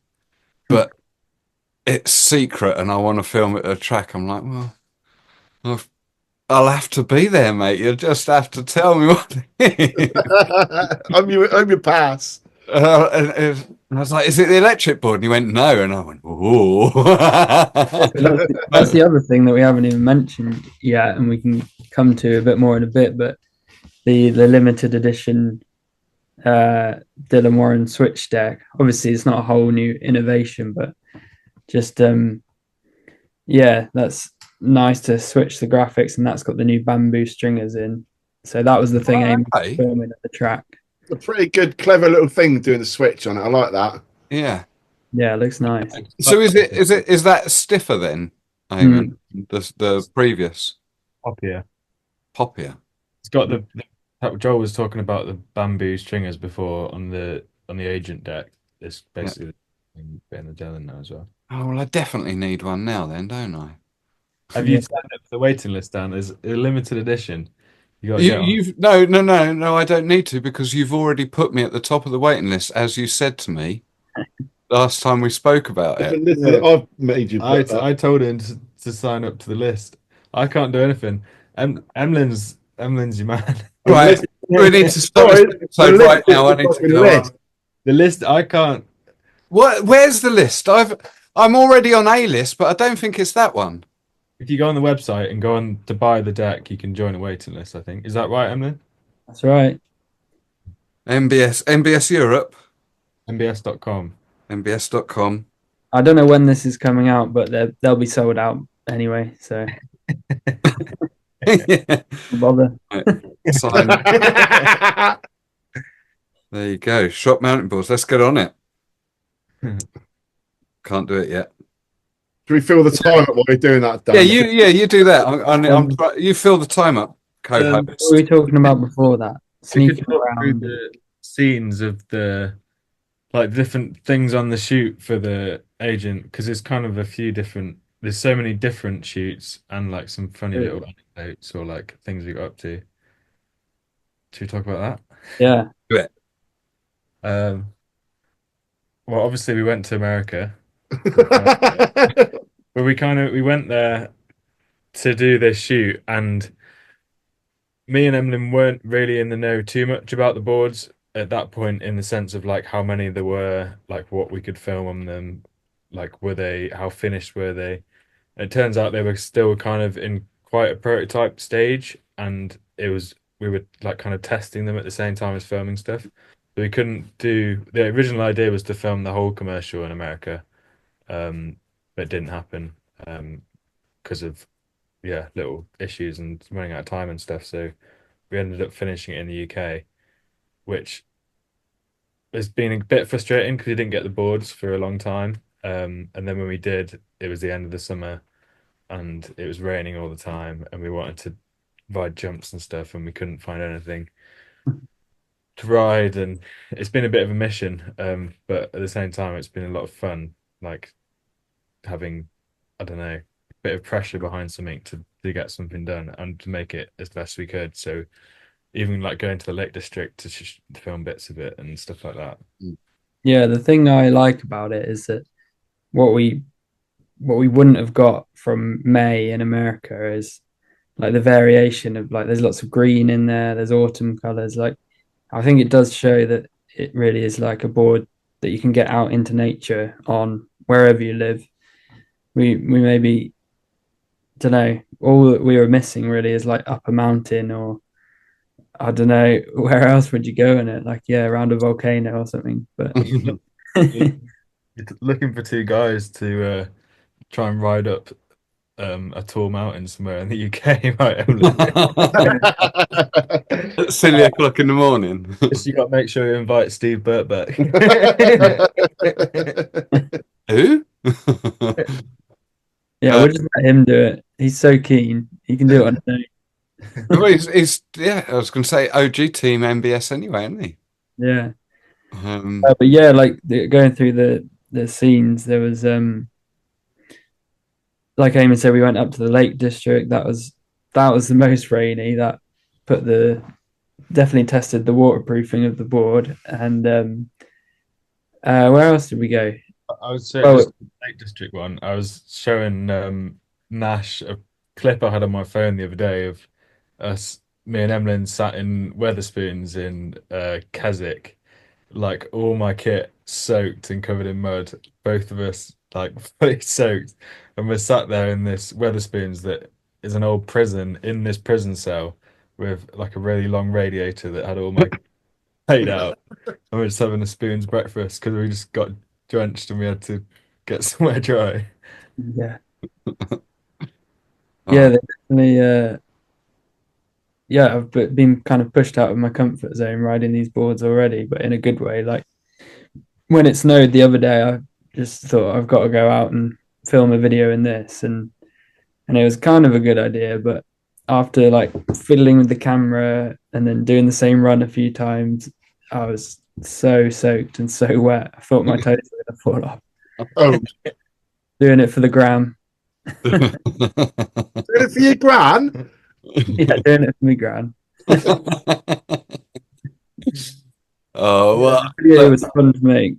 but it's secret and I want to film it at a track. I'm like, well, I'll have to be there, mate. You'll just have to tell me what it is. I'm your pass. And I was like, "Is it the electric board?" And he went, "No." And I went, "Oh." So that's the other thing that we haven't even mentioned yet, and we can come to a bit more in a bit. But the limited edition Dylan Warren switch deck. Obviously, it's not a whole new innovation, but just yeah, that's nice to switch the graphics, and that's got the new bamboo stringers in. So that was the thing Amy was Okay. filming at the track. A pretty good, clever little thing doing the switch on it. I like that. Yeah. Yeah, it looks nice. So is that stiffer then, Amon? The previous Poppier. Poppier. It's got Joel was talking about the bamboo stringers before on the agent deck. It's basically the bit in the Dylan now as well. Oh well, I definitely need one now then, don't I? Have you signed up for the waiting list, Dan? There's a limited edition. You got to You, get on. you've no. I don't need to because you've already put me at the top of the waiting list, as you said to me last time we spoke about it. Listen, I've made you I put that. I told him to sign up to the list. I can't do anything. Emlyn's your man. Right, we need to stop Sorry, this episode right now. I need to go on. The list I can't. What? Where's the list? I'm already on a list, but I don't think it's that one. If you go on the website and go on to buy the deck, you can join a waiting list, I think. Is that right, Emlyn? That's right. MBS Europe, MBS.com. MBS.com. I don't know when this is coming out, but they'll be sold out anyway. So Yeah. don't bother. Sign. There you go. Shop mountain boards. Let's get on it. Can't do it yet. Do we fill the time up while we're doing that, Dan? You do that. You fill the time up, What co-host. were we talking about before that? We could Sneaking talk through around. the scenes of the different things on the shoot for the agent because there's kind of a few different. There's so many different shoots and like some funny little anecdotes or like things we got up to. Should we talk about Yeah. Do it. that? Well, obviously we went to America, but we went there to do this shoot, and me and Emlyn weren't really in the know too much about the boards at that point, in the sense of like how many there were, like what we could film on them, like how finished were they? It turns out they were still kind of in quite a prototype stage, and we were like kind of testing them at the same time as filming stuff. So we couldn't do the original idea was to film the whole commercial in America, but it didn't happen because of little issues and running out of time and stuff. So we ended up finishing it in the UK, which has been a bit frustrating because we didn't get the boards for a long time. And then when we did, it was the end of the summer and it was raining all the time, and we wanted to ride jumps and stuff, and we couldn't find anything to ride, and it's been a bit of a mission. But at the same time, it's been a lot of fun, like having, I don't know, a bit of pressure behind something to get something done and to make it as best we could. So even like going to the Lake District to film bits of it and stuff like that. Yeah, the thing I like about it is that what we wouldn't have got from May in America is like the variation of like there's lots of green in there, there's autumn colors. Like I think it does show that it really is like a board that you can get out into nature on wherever you live. We maybe don't know, all that we were missing really is like up a mountain, or I don't know, where else would you go in it? Like around a volcano or something. But You're looking for two guys to try and ride up a tall mountain somewhere in the UK, right, Emily? At silly o'clock in the morning. Just you got to make sure you invite Steve Burt back. Who? yeah, we'll just let him do it. He's so keen. He can do it on his own. Well, he's I was going to say OG team MBS anyway, isn't he? Yeah. But yeah, like going through the scenes, there was like Eamon said, we went up to the Lake District. That was the most rainy. That definitely tested the waterproofing of the board. And where else did we go? I would say just the Lake District one. I was showing Nash a clip I had on my phone the other day of me and Emlyn sat in Weatherspoons in Keswick, like all my kit soaked and covered in mud, both of us like fully soaked, and we're sat there in this Weatherspoons that is an old prison in this prison cell with like a really long radiator that had all my paid out. And we're just having a spoon's breakfast because we just got drenched and we had to get somewhere dry. Yeah, yeah, Oh, they definitely. Yeah, I've been kind of pushed out of my comfort zone riding these boards already, but in a good way. Like when it snowed the other day, I just thought I've got to go out and film a video in this, and it was kind of a good idea. But after like fiddling with the camera and then doing the same run a few times, I was so soaked and so wet. I thought my toes were gonna fall off. Oh, Doing it for the gram. doing it for your gran? Yeah, doing it for me gran. oh Yeah, well, the video was fun to make.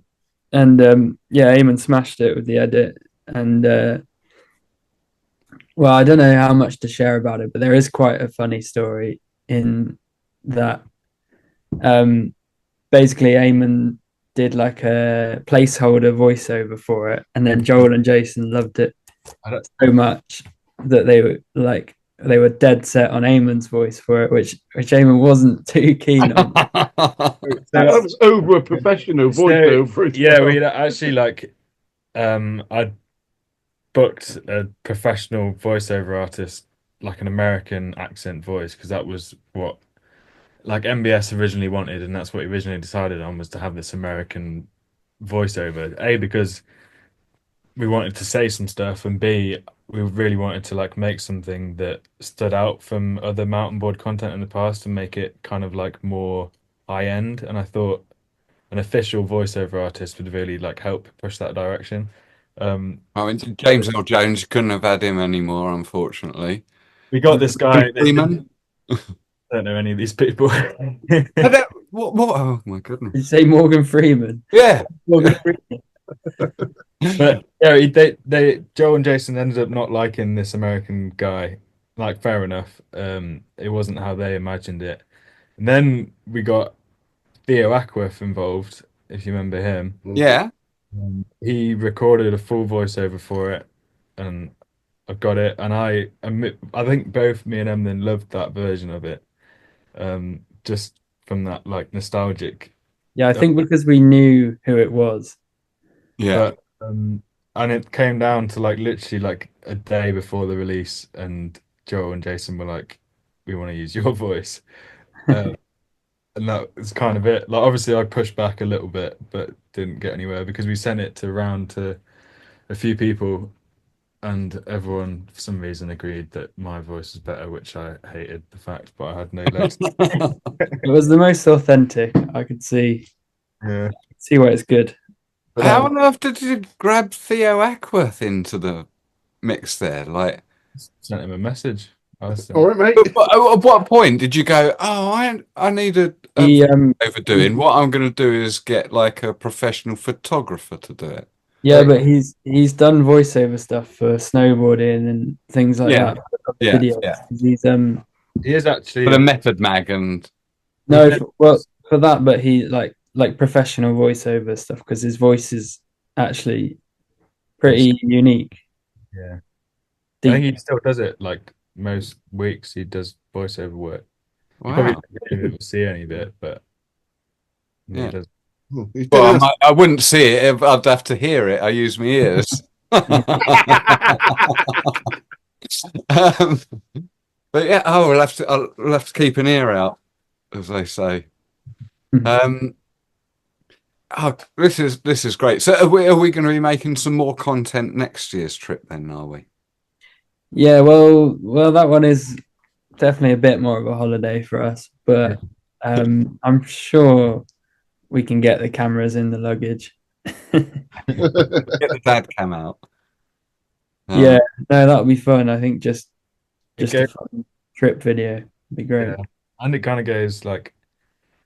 And yeah, Amon smashed it with the edit. And well, I don't know how much to share about it, but there is quite a funny story in that. Um, Basically, Amon did like a placeholder voiceover for it, and then Joel and Jason loved it I don't, so much that they were dead set on Amon's voice for it, which Amon wasn't too keen on. That was over a professional voiceover. As yeah, well. we actually like I booked a professional voiceover artist, like an American accent voice, because that was what like MBS originally wanted, and that's what he originally decided on was to have this American voiceover. A, because we wanted to say some stuff, and B, we really wanted to like make something that stood out from other mountain board content in the past and make it kind of like more high end. And I thought an official voiceover artist would really like help push that direction. I mean, James L. Jones couldn't have had him anymore, unfortunately. We got this guy. Freeman? I don't know any of these people. What? Oh my goodness! Did you say Morgan Freeman? Yeah. Morgan Freeman. But yeah, Joe and Jason ended up not liking this American guy. Like, fair enough. It wasn't how they imagined it. And then we got Theo Ackworth involved, if you remember him. Yeah. He recorded a full voiceover for it, and I got it. And I think both me and Emlyn loved that version of it. Just from that like nostalgic. Yeah, I think because we knew who it was. Yeah. But and it came down to like literally like a day before the release, and Joe and Jason were like, "We want to use your voice," and that was kind of it. Like obviously, I pushed back a little bit, but didn't get anywhere because we sent it to a few people, and everyone for some reason agreed that my voice was better, which I hated the fact, but I had no legs. It was the most authentic. I could Yeah. see why it's good. But How on earth did you grab Theo Ackworth into the mix there? Like, Sent him a message. All right, mate. at what point did you go, oh, I need a he overdoing? What I'm going to do is get like a professional photographer to do it. yeah, but he's done voiceover stuff for snowboarding and things like Yeah. that. Yeah, Videos. yeah. He's He is actually For the Method Mag and no for that, but he like professional voiceover stuff because his voice is actually pretty unique. yeah. I Deep. think he still does it like most weeks. He does voiceover work. You wow. probably don't even see any of it, but Yeah. he does. He's Well, doing I wouldn't see it. I'd have to hear it. I use my ears. But yeah, we'll have to keep an ear out, as they say. This is great. So are we going to be making some more content next year's trip then, are we? Yeah, well, that one is definitely a bit more of a holiday for us, but I'm sure we can get the cameras in the luggage. Get the dad cam out. Yeah, no, that'll be fun. I think just Okay. a fun trip video would be great. Yeah. And it kind of goes like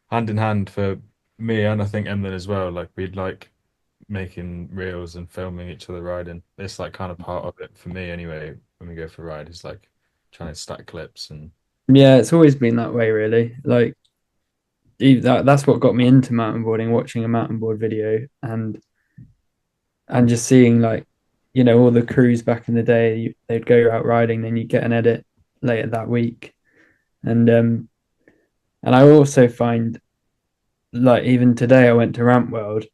hand in hand for me and I think Emlyn as well. Like we'd like making reels and filming each other riding. It's like kind of part of it for me anyway. When we go for a ride, it's like trying to stack clips and Yeah, it's always been that way, really. Like that's what got me into mountain boarding, watching a mountain board video and just seeing like, all the crews back in the day, they'd go out riding, then you get an edit later that week. And I also find, like, even today I went to Ramp World,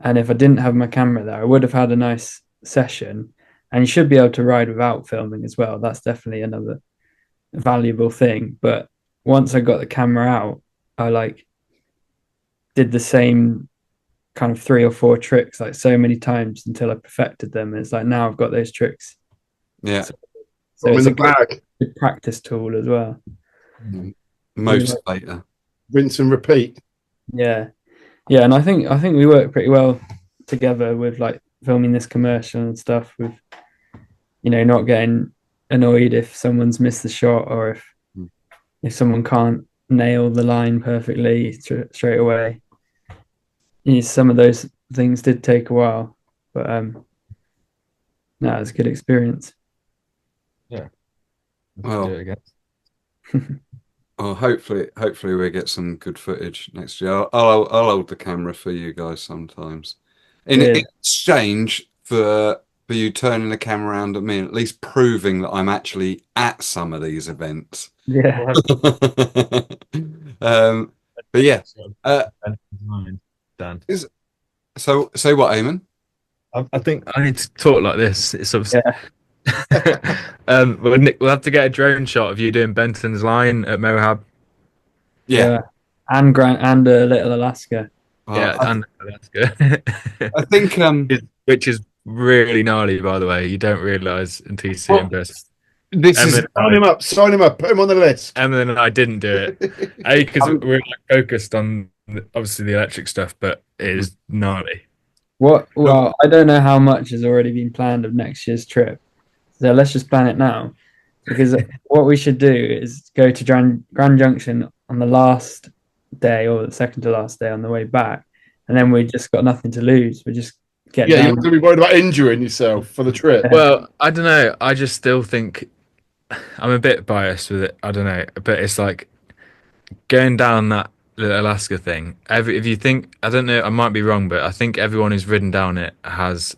and if I didn't have my camera there, I would have had a nice session. And you should be able to ride without filming as well. That's definitely another valuable thing. But once I got the camera out, I like did the same kind of 3 or 4 tricks like so many times until I perfected them. It's like now I've got those tricks. Yeah. So I'm in it's the a bag. good practice tool as well. Motivator. Rinse and repeat. Yeah. Yeah, and I think we work pretty well together with like filming this commercial and stuff, with not getting annoyed if someone's missed the shot, or if someone can't nail the line perfectly straight away. Some of those things did take a while, but no, it's a good experience. Yeah. Well, Do it again. Well, hopefully we get some good footage next year. I'll hold the camera for you guys sometimes. In exchange for you turning the camera around at me and at least proving that I'm actually at some of these events. Yeah. But yeah. Dan. So say what, Amon? I think I need to talk like this. It's obviously Yeah. we'll have to get a drone shot of you doing Benton's line at Moab. Yeah. And a Little Alaska. Yeah, and that's good. I think which is really gnarly, by the way. You don't realise until you see it in person. This is Sign him up, put him on the list. Emlyn and I didn't do it. Because we're like focused on obviously the electric stuff, but it is gnarly. Well, I don't know how much has already been planned of next year's trip. So let's just plan it now. Because what we should do is go to Grand Junction on the last day or the second to last day on the way back. And then we just got nothing to lose. We just get down. You're going to be worried about injuring yourself for the trip. Well, I don't know. I just still think I'm a bit biased with it. I don't know. But it's like going down that Alaska thing. If you think, I don't know, I might be wrong, but I think everyone who's ridden down it has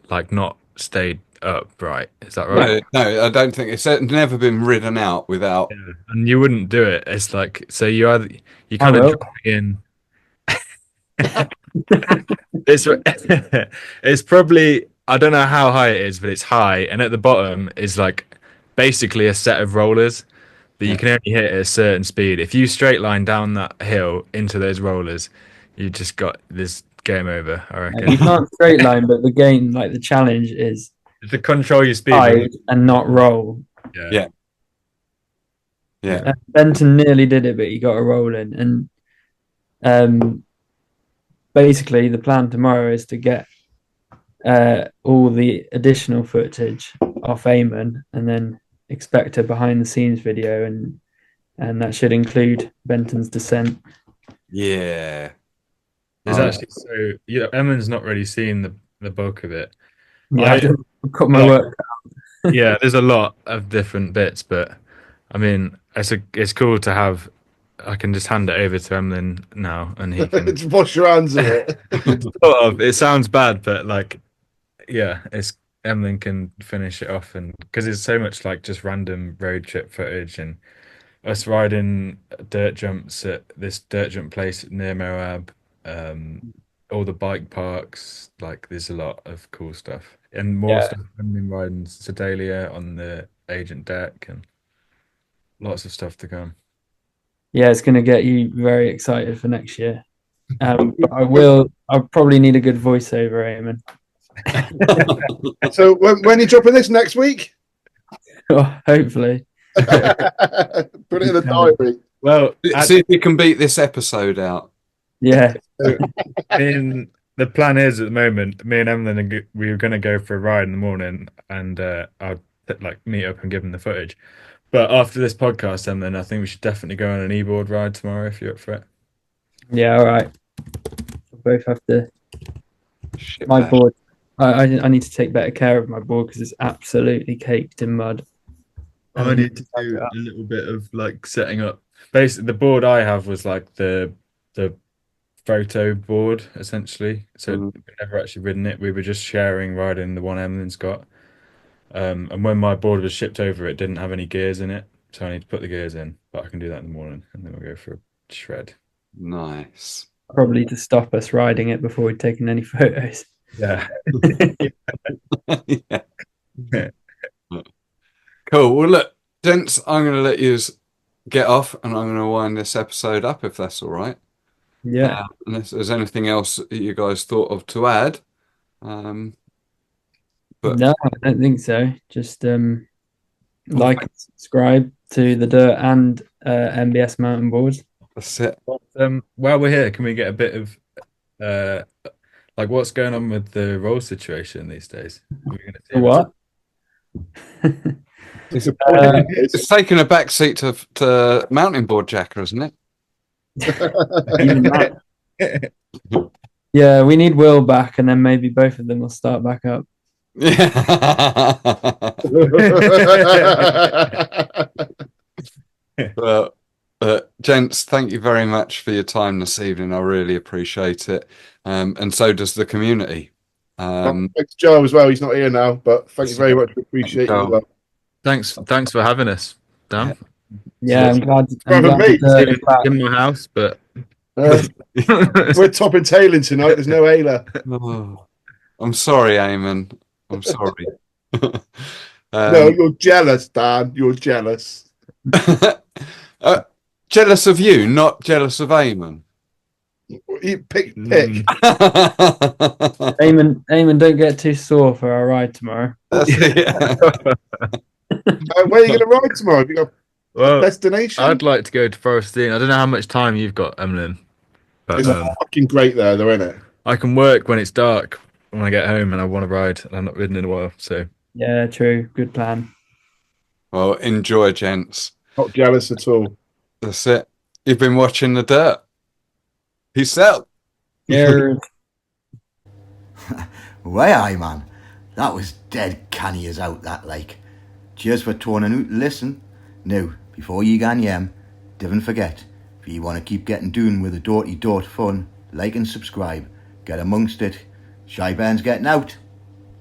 like not stayed upright. Is that right? No, I don't think it's never been ridden out without. Yeah. And you wouldn't do it. It's like, so you kind of drop in. It's probably, I don't know how high it is, but it's high, and at the bottom is like basically a set of rollers that you can only hit at a certain speed. If you straight line down that hill into those rollers, you just got this game over, I reckon. You can't straight line, but the game, like the challenge is to control your speed and not roll. Yeah. Benton nearly did it, but he got a roll in. And basically, the plan tomorrow is to get all the additional footage off Amon, and then expect a behind the scenes video, and that should include Benton's descent. Yeah. It's actually so. Emlyn's not really seen the bulk of it. Yeah, I've got my work. Yeah, there's a lot of different bits, but I mean, it's cool to have. I can just hand it over to Emlyn now, and he can just wash your hands of it. sort of. It sounds bad, but like, yeah, Emlyn can finish it off, and because it's so much like just random road trip footage and us riding dirt jumps at this dirt jump place near Moab, all the bike parks. Like, there's a lot of cool stuff. And more stuff. I've been riding Sedalia on the agent deck, and lots of stuff to come. Yeah, it's going to get you very excited for next year. I'll probably need a good voiceover, Amon. So when are you dropping this next week? Hopefully. Put it in the diary. Well, see if you can beat this episode out. Yeah. The plan is at the moment, me and Emlyn, we were going to go for a ride in the morning, and I'll meet up and give him the footage. But after this podcast, Emlyn, I think we should definitely go on an e-board ride tomorrow if you're up for it. Yeah, all right. We'll both have to. My board. I need to take better care of my board because it's absolutely caked in mud. I need to do a little bit of like setting up basically the board I have was like the photo board essentially. So Mm. we've never actually ridden it. We were just sharing riding the one Emlyn's got. And when my board was shipped over, it didn't have any gears in it, so I need to put the gears in. But I can do that in the morning, and then we'll go for a shred. Nice. Probably to stop us riding it before we'd taken any photos. Yeah. Yeah. Cool. Well, look, gents, I'm going to let you get off, and I'm going to wind this episode up if that's all right. Yeah. Unless there's anything else that you guys thought of to add. But No, I don't think so. Just like and subscribe to the Dirt and MBS mountain boards. that's it. While we're here, can we get a bit of like what's going on with the roll situation these days? Are we gonna see What? It's taken a back seat to Mountainboard Jacker, isn't it? Even that. Yeah, we need Will back, and then maybe both of them will start back up. Yeah. Well, gents, thank you very much for your time this evening. I really appreciate it. And so does the community. Thanks, Joe, as well. He's not here now, but thank you very much. We appreciate you as well. Thanks for having us, Dan. Yeah, I'm glad. In my house, but we're topping tailing tonight. There's no Ayla. Oh, I'm sorry, Amon. I'm sorry. No, you're jealous, Dan. You're jealous. Jealous of you, not jealous of Amon. Pick. Amon, don't get too sore for our ride tomorrow. Where are you going to ride tomorrow? Have you got a destination? I'd like to go to Forest Dean. I don't know how much time you've got, Emlyn. But It's fucking great there, though, isn't it? I can work when it's dark when I get home and I want to ride, and I'm not ridden in a while. So Yeah, true. Good plan. Well, enjoy, gents. Not jealous at all. That's it. You've been watching The Dirt. Peace out. Yeah. Way aye, man. That was dead canny as out, that like. Cheers for tuning out to listen. Now, before you gan yem, don't forget, if you want to keep getting doing with the Dorty Dort fun, like and subscribe. Get amongst it. Shy Ben's getting out.